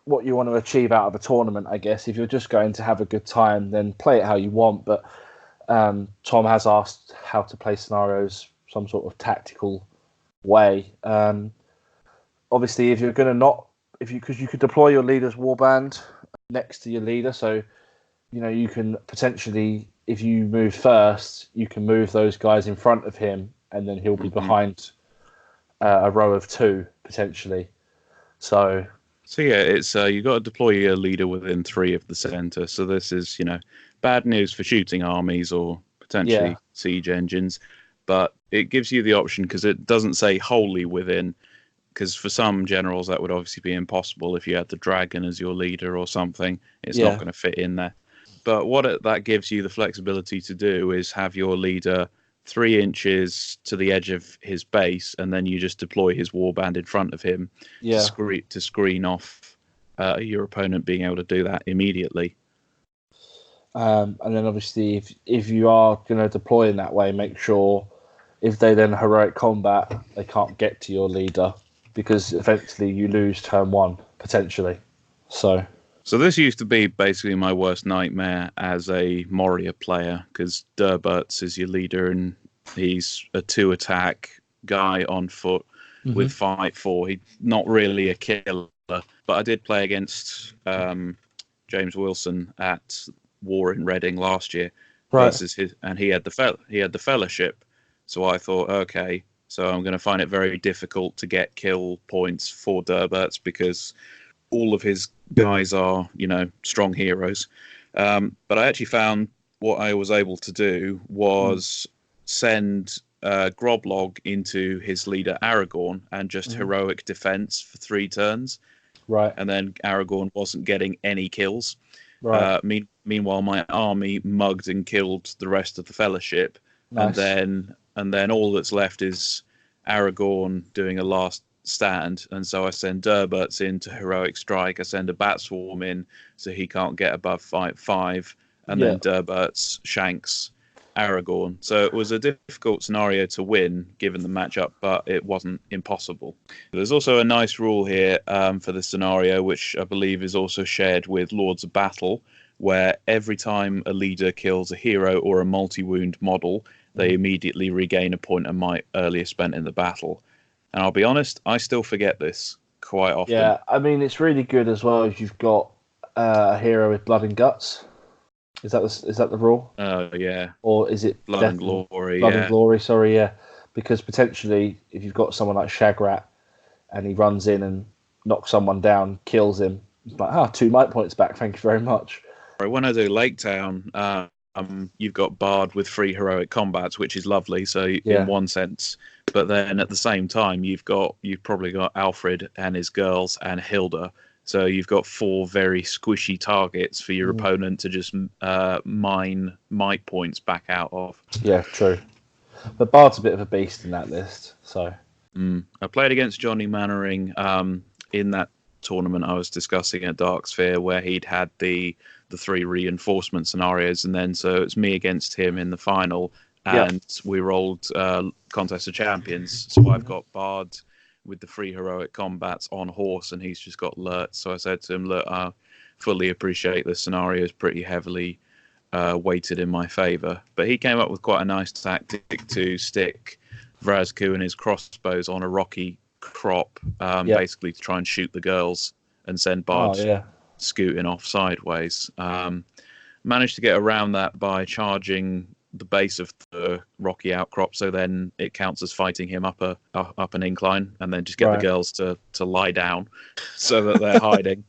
what you want to achieve out of a tournament, I guess. If you're just going to have a good time, then play it how you want. But Tom has asked how to play scenarios some sort of tactical way. Obviously, if you're going to because you could deploy your leader's warband next to your leader, so you can potentially, if you move first, you can move those guys in front of him, and then he'll be behind a row of 2 potentially. So yeah, it's you got to deploy your leader within 3 of the center. So this is bad news for shooting armies or potentially siege engines, but it gives you the option because it doesn't say wholly within. Because for some generals that would obviously be impossible if you had the dragon as your leader or something. It's not going to fit in there. But what that gives you the flexibility to do is have your leader 3 inches to the edge of his base, and then you just deploy his warband in front of him to screen off your opponent being able to do that immediately. And then obviously if you are going to deploy in that way, make sure if they then heroic combat, they can't get to your leader, because eventually you lose turn 1 potentially. So this used to be basically my worst nightmare as a Moria player, because Durbertz is your leader and he's a 2-attack guy on foot with fight 4. He's not really a killer, but I did play against James Wilson at War in Reading last year versus and he had the fellowship. So I thought, okay, so I'm going to find it very difficult to get kill points for Durbertz because all of his guys are, strong heroes. But I actually found what I was able to do was send Groblog into his leader Aragorn and just heroic defense for 3 turns. Right. And then Aragorn wasn't getting any kills. Right. Meanwhile, my army mugged and killed the rest of the Fellowship. Nice. And then all that's left is Aragorn doing a last stand, and so I send Durbertz in to heroic strike. I send a bat swarm in so he can't get above fight 5, and then Durbertz shanks Aragorn. So it was a difficult scenario to win given the matchup, but it wasn't impossible. There's also a nice rule here for the scenario, which I believe is also shared with Lords of Battle, where every time a leader kills a hero or a multi-wound model, they immediately regain a point of might earlier spent in the battle. And I'll be honest, I still forget this quite often. Yeah, I mean, it's really good as well if you've got a hero with blood and guts. Is that the rule? Yeah. Or is it Blood and Glory? Blood and Glory, sorry, yeah. Because potentially, if you've got someone like Shagrat and he runs in and knocks someone down, kills him, it's like, 2 might points back, thank you very much. When I do Lake Town, you've got Bard with 3 heroic combats, which is lovely. So in one sense, but then at the same time, you've probably got Alfred and his girls and Hilda. So you've got 4 very squishy targets for your opponent to just mine might points back out of. Yeah, true. But Bard's a bit of a beast in that list. So I played against Johnny Mannering in that tournament I was discussing at Dark Sphere, where he'd had the 3 reinforcement scenarios, and then so it's me against him in the final, and we rolled Contest of Champions. So I've got Bard with the 3 heroic combats on horse, and he's just got Lurtz. So I said to him, look, I fully appreciate the scenario is pretty heavily weighted in my favour. But he came up with quite a nice tactic to stick Vrazku and his crossbows on a rocky crop, basically to try and shoot the girls and send Bard scooting off sideways. Managed to get around that by charging the base of the rocky outcrop, so then it counts as fighting him up an incline, and then just get the girls to lie down so that they're hiding.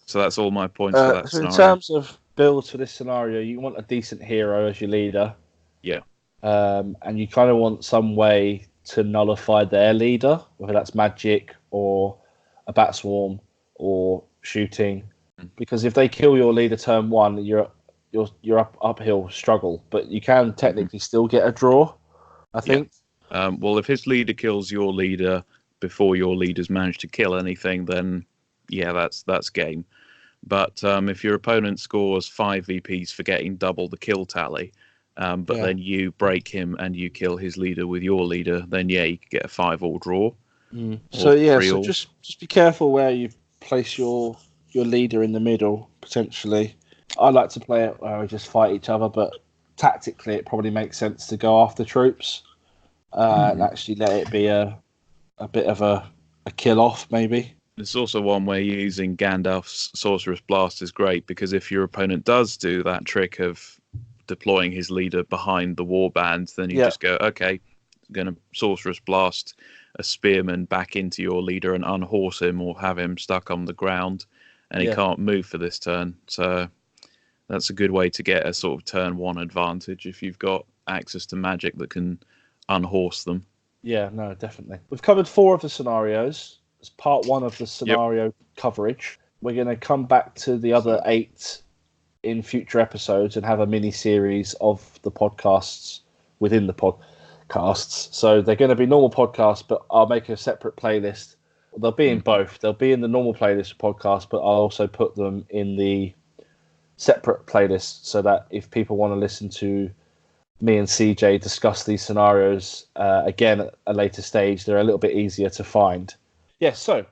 So that's all my points for that scenario. In terms of builds for this scenario, you want a decent hero as your leader. Yeah. And you kind of want some way to nullify their leader, whether that's magic or a bat swarm or shooting. Because if they kill your leader turn 1, you're uphill struggle, but you can technically still get a draw, I think. Well, if his leader kills your leader before your leader's managed to kill anything, then that's game. But if your opponent scores 5 VPs for getting double the kill tally, then you break him and you kill his leader with your leader, then you could get a 5-all draw. So just be careful where you place your leader in the middle, potentially. I like to play it where we just fight each other, but tactically it probably makes sense to go after troops and actually let it be a bit of a kill-off, maybe. It's also one where using Gandalf's Sorcerer's Blast is great, because if your opponent does do that trick of deploying his leader behind the warband, then you just go, okay, I'm going to Sorcerer's Blast a spearman back into your leader and unhorse him or have him stuck on the ground, and he can't move for this turn. So that's a good way to get a sort of turn 1 advantage if you've got access to magic that can unhorse them. Yeah, no, definitely. We've covered 4 of the scenarios. It's part 1 of the scenario coverage. We're going to come back to the other 8 in future episodes and have a mini series of the podcasts within the podcasts. So they're going to be normal podcasts, but I'll make a separate playlist. They'll be in both. They'll be in the normal playlist podcast, but I'll also put them in the separate playlist so that if people want to listen to me and CJ discuss these scenarios again at a later stage, they're a little bit easier to find. Yes, so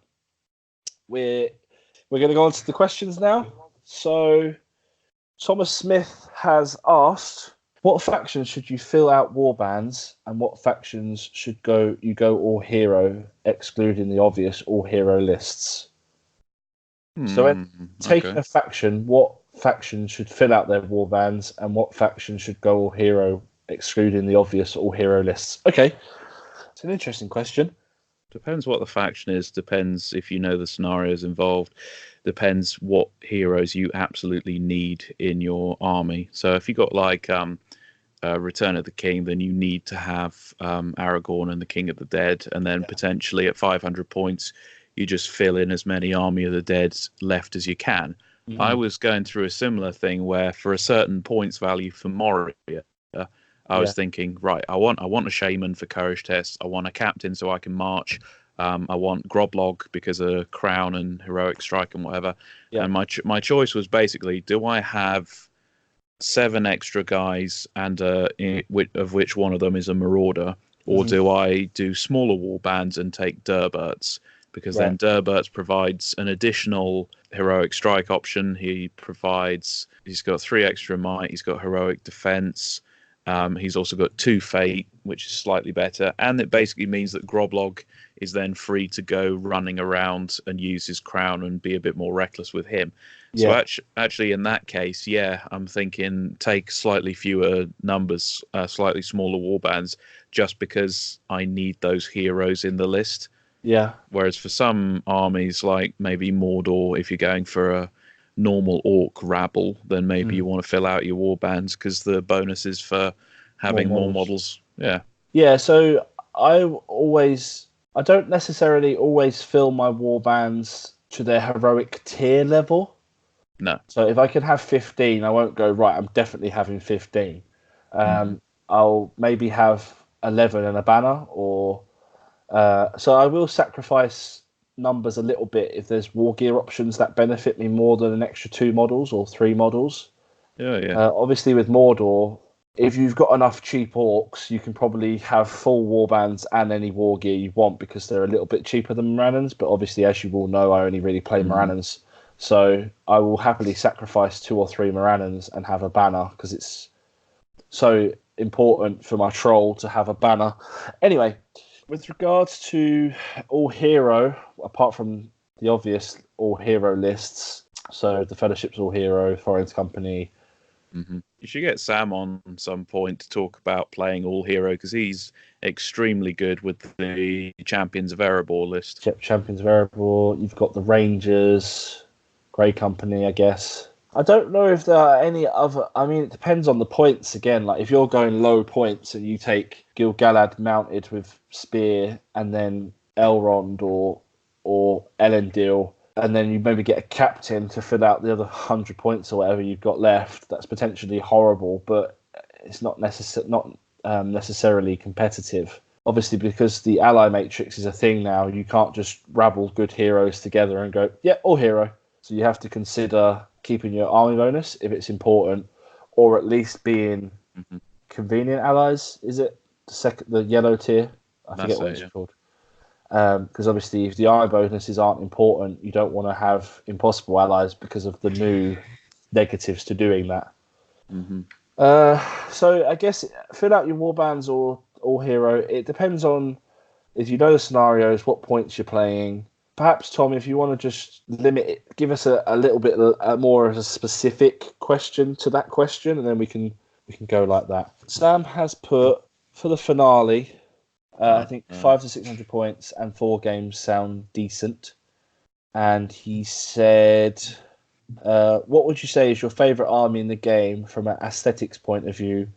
we're going to go on to the questions now. So Thomas Smith has asked, what factions should you fill out warbands, and what factions should you go all hero, excluding the obvious all hero lists? So when taking a faction, what faction should fill out their warbands, and what faction should go all hero, excluding the obvious all hero lists? Okay, it's an interesting question. Depends what the faction is, depends if you know the scenarios involved, depends what heroes you absolutely need in your army. So if you got like Return of the King, then you need to have Aragorn and the King of the Dead, and then potentially at 500 points you just fill in as many Army of the Dead left as you can. I was going through a similar thing where for a certain points value for Moria, I was thinking, right, I want a shaman for courage tests. I want a captain so I can march. I want Groblog because of crown and heroic strike and whatever. And my choice was basically, do I have 7 extra guys and of which one of them is a marauder, or do I do smaller war bands and take Durberts? Because then Durberts provides an additional heroic strike option. He's got 3 extra might. He's got heroic defense. He's also got 2 fate, which is slightly better. And it basically means that Groblog is then free to go running around and use his crown and be a bit more reckless with him. So actually in that case, I'm thinking take slightly fewer numbers, slightly smaller warbands, just because I need those heroes in the list. Yeah. Whereas for some armies, like maybe Mordor, if you're going for a normal orc rabble, then maybe you want to fill out your warbands because the bonuses for having more models. Yeah, so I don't necessarily always fill my warbands to their heroic tier level. No. So if I can have 15, I won't go, right, I'm definitely having 15. I'll maybe have 11 and a banner, or so I will sacrifice numbers a little bit if there's war gear options that benefit me more than an extra 2 models or 3 models. Obviously with Mordor, if you've got enough cheap orcs, you can probably have full warbands and any war gear you want because they're a little bit cheaper than Morannons. But obviously, as you all know, I only really play Morannons. So I will happily sacrifice 2 or 3 Morannons and have a banner because it's so important for my troll to have a banner. Anyway, with regards to all hero, apart from the obvious all hero lists, so the Fellowship's all hero, Foreign Company. You should get Sam on some point to talk about playing all hero because he's extremely good with the Champions of Erebor list. Champions of Erebor. You've got the Rangers, Grey Company, I guess. I don't know if there are any other. I mean, it depends on the points again. Like if you're going low points and you take Gil-galad mounted with spear and then Elrond or Elendil, and then you maybe get a captain to fill out the other 100 points or whatever you've got left. That's potentially horrible, but it's not necessarily competitive. Obviously, because the ally matrix is a thing now, you can't just rabble good heroes together and go, yeah, all hero. So you have to consider keeping your army bonus if it's important, or at least being convenient allies. Is it the yellow tier? I forget what it's called. Because obviously, if the army bonuses aren't important, you don't want to have impossible allies because of the new negatives to doing that. So I guess fill out your warbands or all hero. It depends on if you know the scenarios, what points you're playing. Perhaps, Tom, if you want to just limit it, give us a little bit more of a specific question to that question, and then we can go like that. Sam has put for the finale. I think 500 to 600 points and 4 games sound decent. And he said, what would you say is your favourite army in the game from an aesthetics point of view,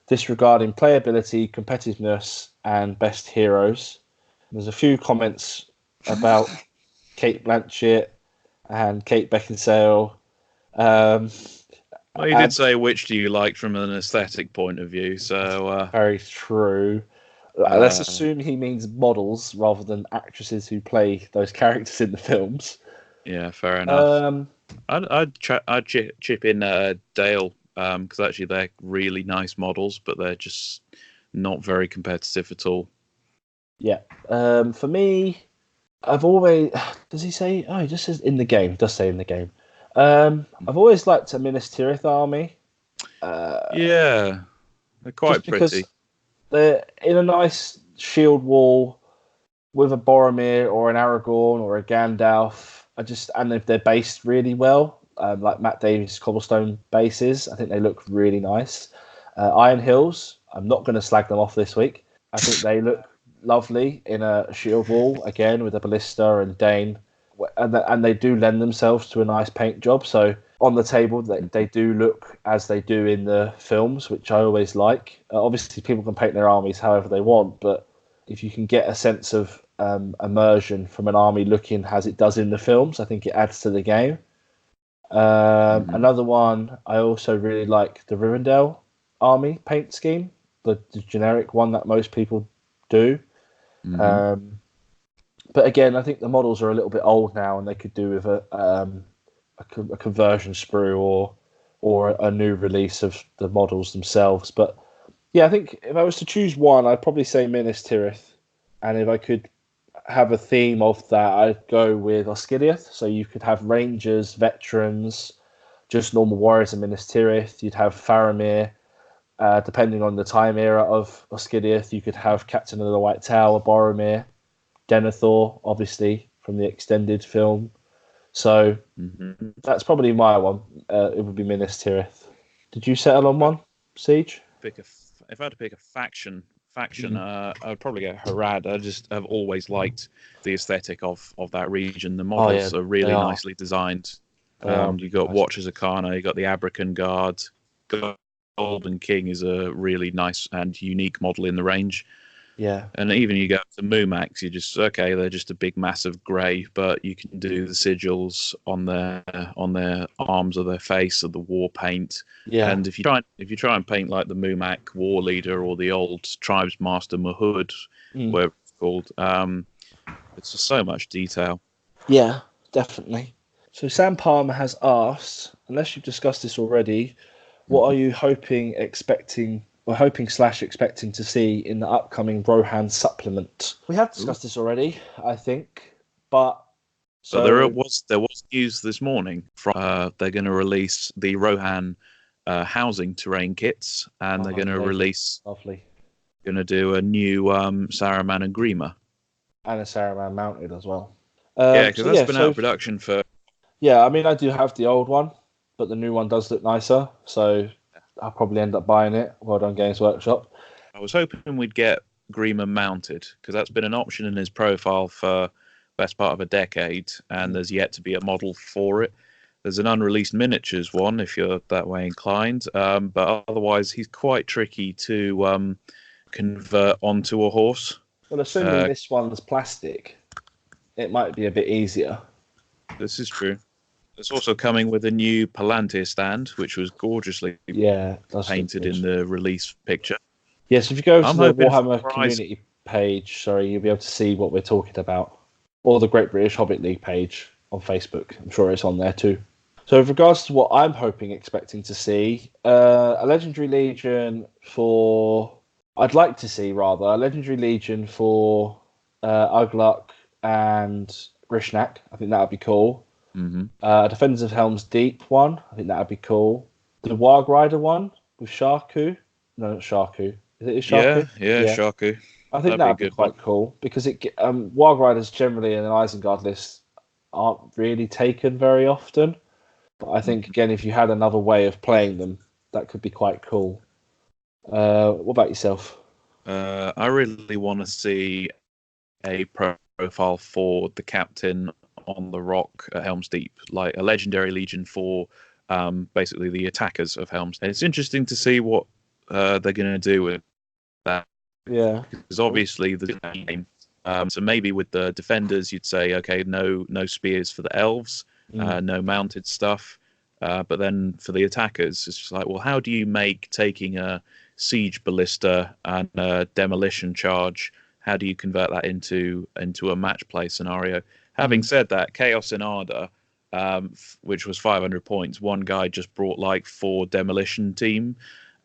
disregarding playability, competitiveness, and best heroes? And there's a few comments about Kate Blanchett and Kate Beckinsale. Well, you did say which do you like from an aesthetic point of view, so... Very true. Let's assume he means models rather than actresses who play those characters in the films. Yeah, fair enough. I'd chip in Dale because actually they're really nice models, but they're just not very competitive at all. Yeah. For me, I've always... Does he say... Oh, he just says in the game. He does say in the game. I've always liked a Minas Tirith army. Yeah. They're quite pretty. They're in a nice shield wall with a Boromir or an Aragorn or a Gandalf. And if they're based really well, like Matt Davies' cobblestone bases, I think they look really nice. Iron Hills, I'm not going to slag them off this week. I think they look lovely in a shield wall again with a ballista and Dane, and they do lend themselves to a nice paint job. So on the table, they do look as they do in the films, which I always like. Obviously, people can paint their armies however they want, but if you can get a sense of immersion from an army looking as it does in the films, I think it adds to the game. Another one, I also really like the Rivendell army paint scheme, the generic one that most people do. But again, I think the models are a little bit old now, and they could do with a conversion sprue or a new release of the models themselves. But yeah, I think if I was to choose one, I'd probably say Minas Tirith. And if I could have a theme of that, I'd go with Osgiliath. So you could have Rangers, Veterans, just normal warriors in Minas Tirith. You'd have Faramir. Depending on the time era of Osgiliath, you could have Captain of the White Tower, Boromir, Denethor, obviously, from the extended film. So that's probably my one. It would be Minas Tirith. Did you settle on one, Siege? If I had to pick a faction, I would probably go Harad. I just have always liked the aesthetic of that region. The models are really nicely designed. You've got Watchers of Kana, you've got the Abrakan Guard. Golden King is a really nice and unique model in the range. Yeah. And even you go to Mumax, you're just, okay, they're just a big, massive grey, but you can do the sigils on their arms or their face or the war paint. Yeah. And if you try and paint like the Mumak war leader or the old tribes master Mahud, whatever it's called, it's just so much detail. Yeah, definitely. So Sam Palmer has asked, unless you've discussed this already, what are you hoping, expecting we're hoping / expecting to see in the upcoming Rohan supplement. We have discussed this already, I think, but So there was news this morning from they're going to release the Rohan housing terrain kits, and they're going to release. Lovely. Going to do a new Saruman and Grima. And a Saruman mounted as well. Yeah, because that's been out of production for. Yeah, I mean, I do have the old one, but the new one does look nicer, so I'll probably end up buying it. Well done, Games Workshop. I was hoping we'd get Grima mounted, because that's been an option in his profile for best part of a decade, and there's yet to be a model for it. There's an unreleased miniatures one, if you're that way inclined, but otherwise he's quite tricky to convert onto a horse. Well, assuming this one's plastic, it might be a bit easier. This is true. It's also coming with a new Palantir stand, which was gorgeously painted in the release picture. Yes, if you go to the Warhammer community page, you'll be able to see what we're talking about. Or the Great British Hobbit League page on Facebook. I'm sure it's on there too. So with regards to what I'm expecting to see, a Legendary Legion for... I'd like to see, rather, a Legendary Legion for Ugluk and Grishnak. I think that would be cool. Mm-hmm. Defenders of Helm's Deep one. I think that would be cool. The Warg Rider one with Sharku. No, not Sharku. Is it Sharku? Yeah, Sharku. I think that would be quite cool, because Warg Riders generally in an Isengard list aren't really taken very often. But I think, again, if you had another way of playing them, that could be quite cool. What about yourself? I really want to see a profile for the captain on the rock at Helm's Deep, like a Legendary Legion for basically the attackers of Helm's. And it's interesting to see what they're going to do with that. Yeah, because obviously the game. So maybe with the defenders, you'd say, okay, no spears for the elves, no mounted stuff. But then for the attackers, it's just like, well, how do you make taking a siege ballista and a demolition charge? How do you convert that into a match play scenario? Having said that, Chaos in Ardor, which was 500 points, one guy just brought like 4 demolition team,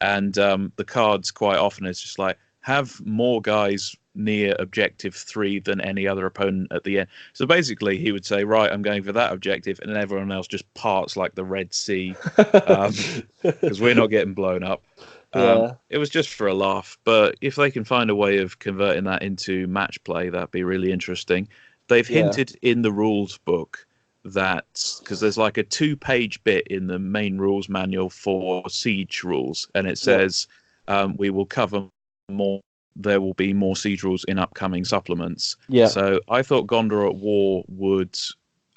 and the cards quite often is just like, have more guys near objective 3 than any other opponent at the end. So basically he would say, right, I'm going for that objective, and then everyone else just parts like the Red Sea, because we're not getting blown up. It was just for a laugh, but if they can find a way of converting that into match play, that'd be really interesting. They've hinted in the rules book that, because there's like a 2-page bit in the main rules manual for siege rules, and it says we will cover more. There will be more siege rules in upcoming supplements. So I thought Gondor at War would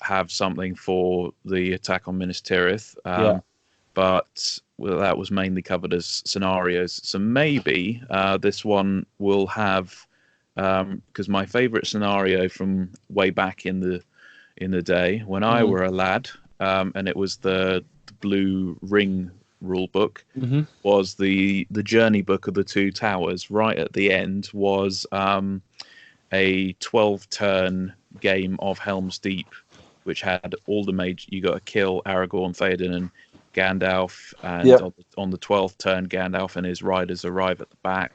have something for the attack on Minas Tirith, but that was mainly covered as scenarios. So maybe this one will have, because my favourite scenario from way back in the day when I were a lad, and it was the Blue Ring rule book, was the journey book of the Two Towers. Right at the end was a 12-turn game of Helm's Deep, which had all the major. You got to kill Aragorn, Theoden, and Gandalf, and on the 12th turn, Gandalf and his riders arrive at the back.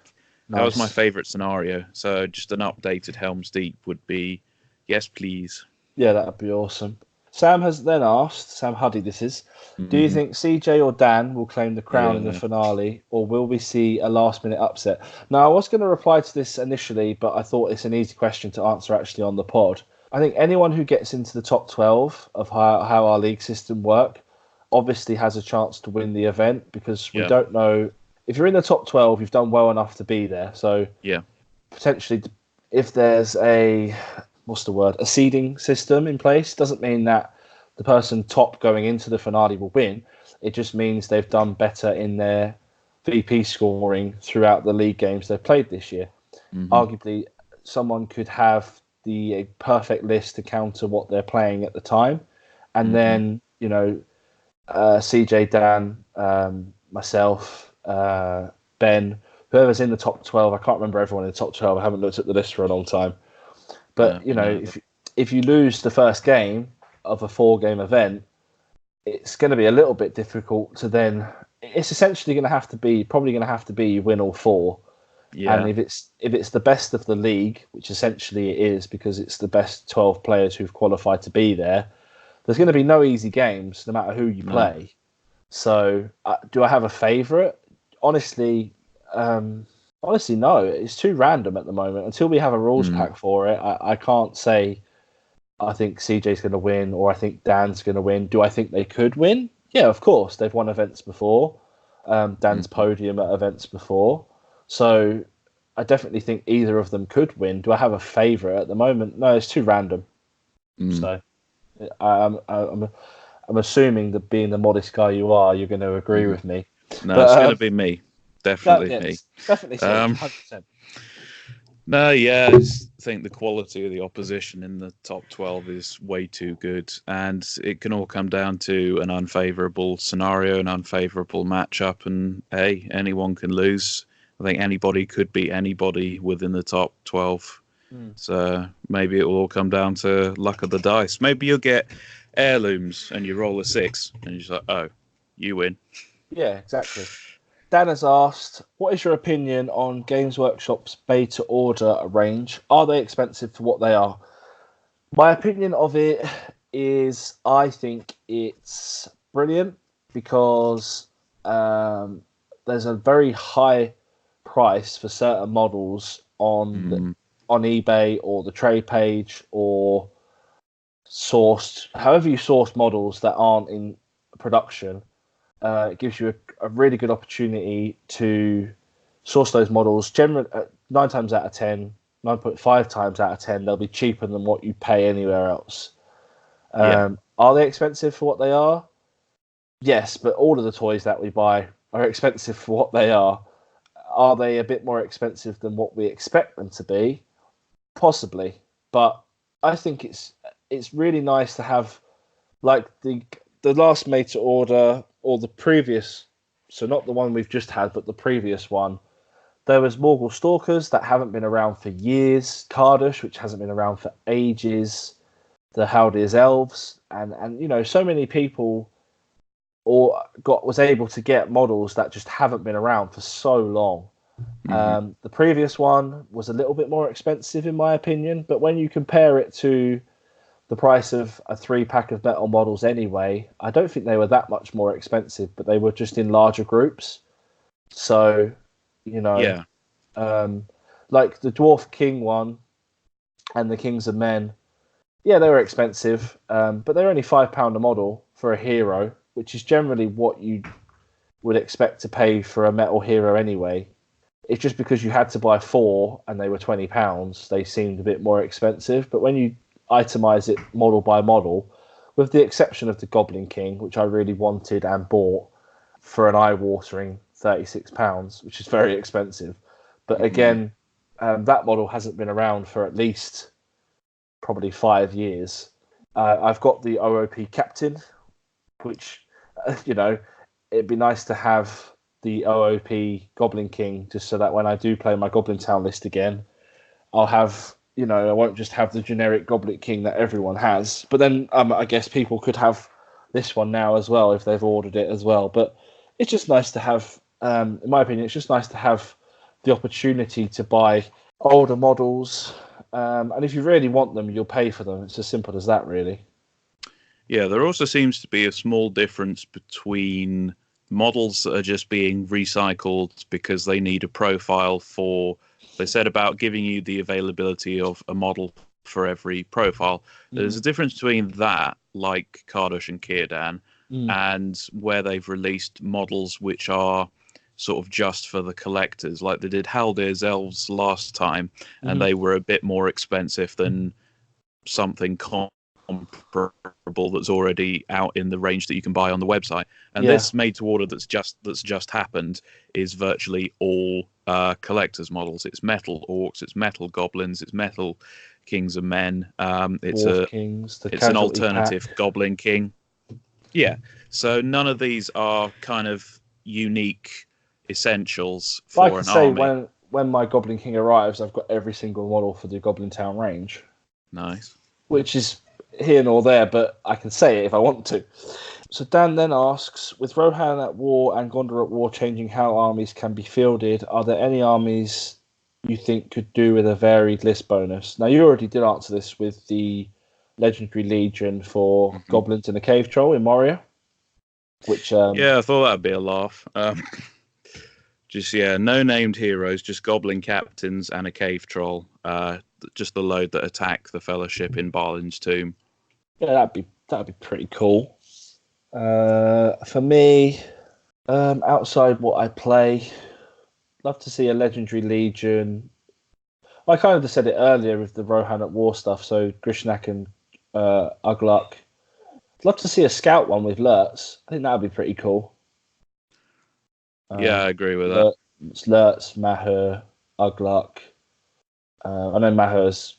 Nice. That was my favourite scenario. So just an updated Helm's Deep would be, yes, please. Yeah, that would be awesome. Sam has then asked, Sam Huddy this is, do you think CJ or Dan will claim the crown in the finale, or will we see a last-minute upset? Now, I was going to reply to this initially, but I thought it's an easy question to answer actually on the pod. I think anyone who gets into the top 12 of how our league system work obviously has a chance to win the event, because we don't know. If you're in the top 12, you've done well enough to be there. So potentially, if there's a seeding system in place, doesn't mean that the person top going into the finale will win. It just means they've done better in their VP scoring throughout the league games they've played this year. Arguably, someone could have the perfect list to counter what they're playing at the time. And then, CJ, Dan, myself, Ben, whoever's in the top 12, I can't remember everyone in the top 12. I haven't looked at the list for a long time. But, if you lose the first game of a 4-game event, it's going to be a little bit difficult to then it's essentially going to have to be you win all four. Yeah. And if it's the best of the league, which essentially it is because it's the best 12 players who've qualified to be there, there's going to be no easy games no matter who you play. So do I have a favourite? Honestly, no. It's too random at the moment. Until we have a rules pack for it, I can't say I think CJ's going to win or I think Dan's going to win. Do I think they could win? Yeah, of course. They've won events before. Dan's podium at events before. So I definitely think either of them could win. Do I have a favourite at the moment? No, it's too random. So I'm assuming that being the modest guy you are, you're going to agree with me. No, it's going to be me. Definitely me. Definitely so, 100%. No, yeah, I just think the quality of the opposition in the top 12 is way too good. And it can all come down to an unfavourable scenario, an unfavourable matchup. And, hey, anyone can lose. I think anybody could beat anybody within the top 12. So maybe it will all come down to luck of the dice. Maybe you'll get heirlooms and you roll a 6 and you're just like, oh, you win. Yeah, exactly. Dan has asked, what is your opinion on Games Workshop's made-to-order range? Are they expensive for what they are? My opinion of it is I think it's brilliant because there's a very high price for certain models on eBay or the trade page or sourced, however you source models that aren't in production. It gives you a really good opportunity to source those models. Generally, 9 times out of 10, 9.5 times out of 10, they'll be cheaper than what you pay anywhere else. Are they expensive for what they are? Yes, but all of the toys that we buy are expensive for what they are. Are they a bit more expensive than what we expect them to be? Possibly, but I think it's really nice to have, like the last made to order or the previous, so not the one we've just had, but the previous one. There was Morgul Stalkers that haven't been around for years, Kardash, which hasn't been around for ages, the Haldir's Elves, and so many people was able to get models that just haven't been around for so long. The previous one was a little bit more expensive in my opinion, but when you compare it to the price of a 3-pack of metal models anyway, I don't think they were that much more expensive, but they were just in larger groups. So, like the Dwarf King one and the Kings of Men, yeah, they were expensive, but they're only £5 a model for a hero, which is generally what you would expect to pay for a metal hero anyway. It's just because you had to buy 4 and they were £20, they seemed a bit more expensive. But when you itemize it model by model, with the exception of the Goblin King, which I really wanted and bought for an eye-watering £36, which is very expensive. But again, that model hasn't been around for at least probably 5 years. I've got the OOP Captain, which, it'd be nice to have the OOP Goblin King, just so that when I do play my Goblin Town list again, I'll have, I won't just have the generic Goblin King that everyone has. But then I guess people could have this one now as well if they've ordered it as well. But it's just nice to have, in my opinion, it's just nice to have the opportunity to buy older models. And if you really want them, you'll pay for them. It's as simple as that, really. Yeah, there also seems to be a small difference between models that are just being recycled because they need a profile for, they said about giving you the availability of a model for every profile. There's a difference between that, like Kardash and Círdan, and where they've released models which are sort of just for the collectors. Like they did Haldir's Elves last time, and they were a bit more expensive than something comparable that's already out in the range that you can buy on the website. And this made to order that's just happened is virtually all collectors models. It's metal orcs, it's metal goblins, it's metal kings and men. It's an alternative pack. Goblin King. Yeah. So none of these are kind of unique essentials for an army. When my Goblin King arrives, I've got every single model for the Goblin Town range. Nice. Which is here nor there, but I can say it if I want to. So Dan then asks, with Rohan at war and Gondor at war changing how armies can be fielded, are there any armies you think could do with a varied list bonus? Now, you already did answer this with the Legendary Legion for Goblins and a Cave Troll in Moria. Which yeah, I thought that'd be a laugh. No named heroes, just goblin captains and a cave troll. Just the load that attack the Fellowship in Balin's Tomb. Yeah, that'd be pretty cool. For me, outside what I play, love to see a Legendary Legion. I kind of just said it earlier with the Rohan at war stuff. So Grishnak and Ugluk. I'd love to see a scout one with Lurtz. I think that would be pretty cool. Yeah, I agree with that. It's Lurtz, Mahur, Ugluk. I know Mahur's.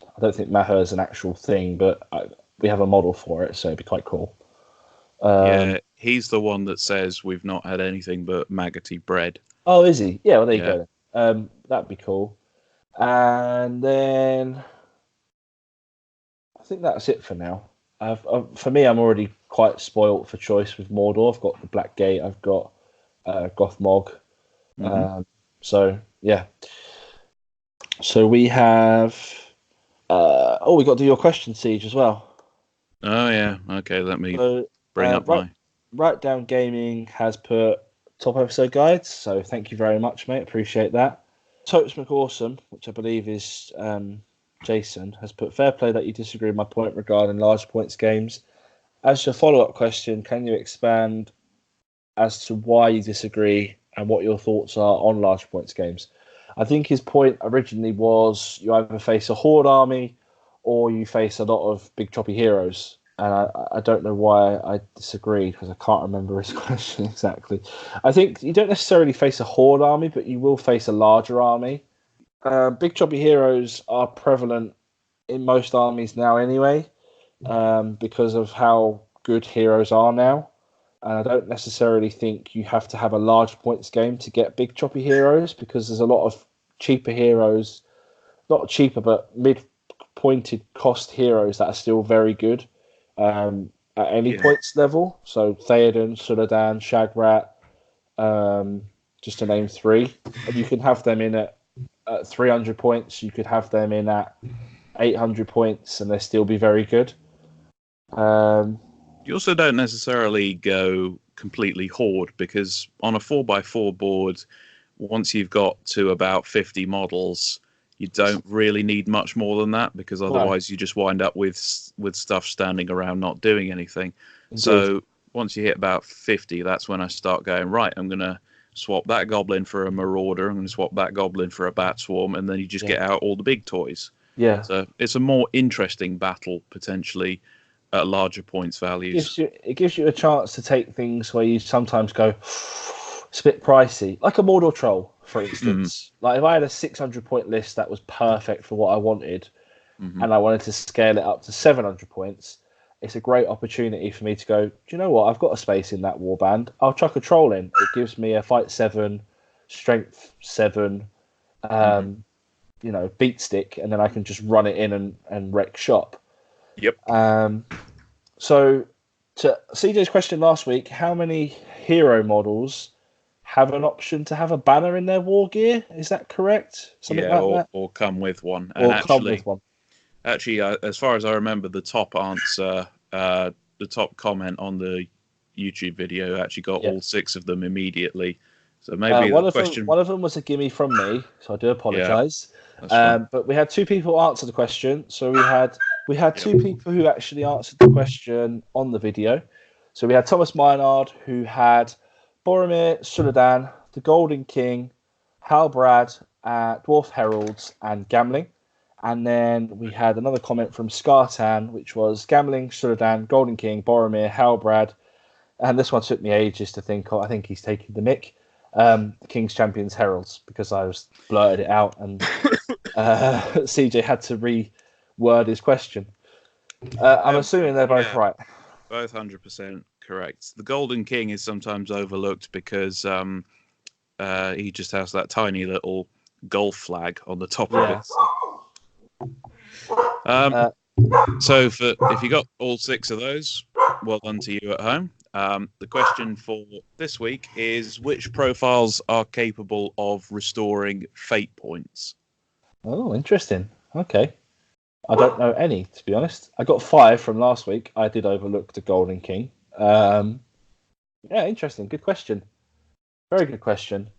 I don't think Mahur's an actual thing, but we have a model for it, so it'd be quite cool. Yeah, he's the one that says we've not had anything but maggoty bread. Oh, is he? Yeah, well, there you go. That'd be cool. And then I think that's it for now. For me, I'm already quite spoilt for choice with Mordor. I've got the Black Gate. I've got Gothmog. So yeah. So we have. We got to do your question, Siege, as well. Oh yeah. Okay, let me bring up my. Write Down Gaming has put top episode guides. So thank you very much, mate. Appreciate that. Totes McAwesome, which I believe is Jason, has put fair play that you disagree with my point regarding large points games. As your follow-up question, can you expand as to why you disagree and what your thoughts are on large points games? I think his point originally was you either face a horde army or you face a lot of big choppy heroes. And I don't know why I disagree because I can't remember his question exactly. I think you don't necessarily face a horde army, but you will face a larger army. Big choppy heroes are prevalent in most armies now anyway, because of how good heroes are now. And I don't necessarily think you have to have a large points game to get big choppy heroes, because there's a lot of cheaper heroes, not cheaper, but mid-pointed cost heroes that are still very good at any points level. So Theoden, Suladan, Shagrat, just to name three. And you can have them in at 300 points. You could have them in at 800 points and they'll still be very good. You also don't necessarily go completely horde, because on a 4x4 board, once you've got to about 50 models, you don't really need much more than that, because otherwise you just wind up with stuff standing around not doing anything. Indeed. So once you hit about 50, that's when I start going, right, I'm going to swap that goblin for a marauder, I'm going to swap that goblin for a bat swarm, and then you just get out all the big toys. Yeah. So it's a more interesting battle, potentially, at larger points values. It gives you a chance to take things where you sometimes go, it's a bit pricey. Like a Mordor Troll, for instance. Like if I had a 600 point list that was perfect for what I wanted, and I wanted to scale it up to 700 points, it's a great opportunity for me to go, do you know what? I've got a space in that warband. I'll chuck a troll in. It gives me a fight 7, strength 7, beat stick, and then I can just run it in and wreck shop. Yep. So to CJ's question last week, how many hero models have an option to have a banner in their war gear? Is that correct? Something like that? Or come with one. Actually, as far as I remember, the top answer, the top comment on the YouTube video actually got all 6 of them immediately. So maybe one of them was a gimme from me, so I do apologise. But we had 2 people answer the question. So we had 2 people who actually answered the question on the video. So we had Thomas Maynard, who had Boromir, Suladan, the Golden King, Halbrad, Dwarf Heralds, and Gamling. And then we had another comment from Skartan, which was Gamling, Suladan, Golden King, Boromir, Halbrad. And this one took me ages to think of. I think he's taking the mick. King's Champions Heralds, because I was blurted it out and CJ had to reword his question. I'm assuming they're both right. Both 100% correct. The Golden King is sometimes overlooked because he just has that tiny little golf flag on the top of it. So if you got all 6 of those, well done to you at home. The question for this week is, which profiles are capable of restoring fate points? Oh, interesting. Okay. I don't know any, to be honest. I got 5 from last week. I did overlook the Golden King. Yeah, interesting. Good question. Very good question.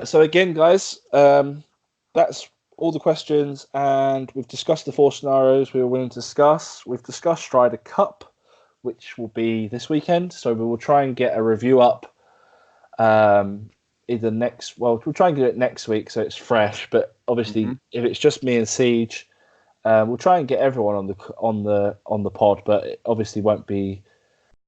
So again, guys, that's all the questions, and we've discussed the 4 scenarios we were willing to discuss. We've discussed Strider Cup, which will be this weekend. So we will try and get a review up either next. Well, we'll try and get it next week so it's fresh. But obviously, if it's just me and Siege, we'll try and get everyone on the pod. But it obviously won't be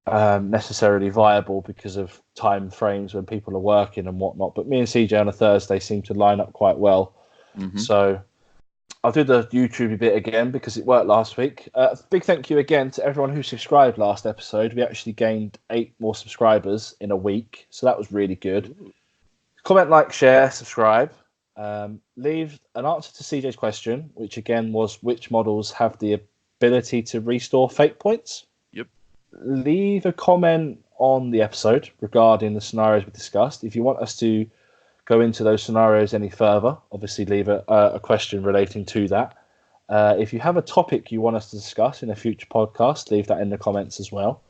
necessarily viable because of time frames when people are working and whatnot. But me and CJ on a Thursday seem to line up quite well. So I'll do the YouTube bit again because it worked last week. Big thank you again to everyone who subscribed last episode. We actually gained 8 more subscribers in a week, so that was really good. Comment, like, share, subscribe. Leave an answer to CJ's question, which again was, which models have the ability to restore fate points? Yep. Leave a comment on the episode regarding the scenarios we discussed. If you want us to go into those scenarios any further, obviously leave a question relating to that. If you have a topic you want us to discuss in a future podcast, leave that in the comments as well.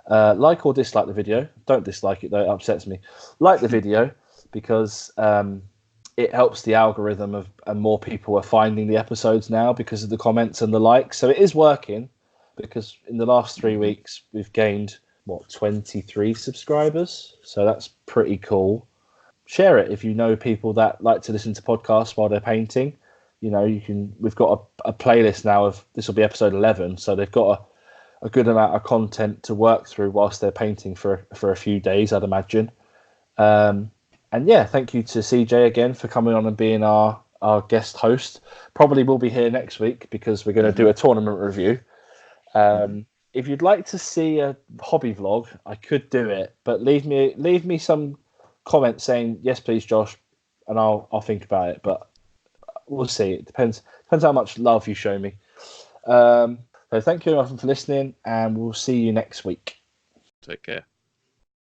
Like or dislike the video. Don't dislike it, though. It upsets me. Like the video because it helps the algorithm and more people are finding the episodes now because of the comments and the likes. So it is working, because in the last 3 weeks we've gained 23 subscribers. So that's pretty cool. Share it if you know people that like to listen to podcasts while they're painting. You know, we've got a playlist now of, this will be episode 11, so they've got a good amount of content to work through whilst they're painting for a few days, I'd imagine. And yeah, thank you to CJ again for coming on and being our guest host. Probably will be here next week because we're going to do a tournament review. If you'd like to see a hobby vlog, I could do it, but leave me some comments saying yes, please, Josh, and I'll think about it. But we'll see. It depends how much love you show me. So thank you everyone for listening, and we'll see you next week. Take care.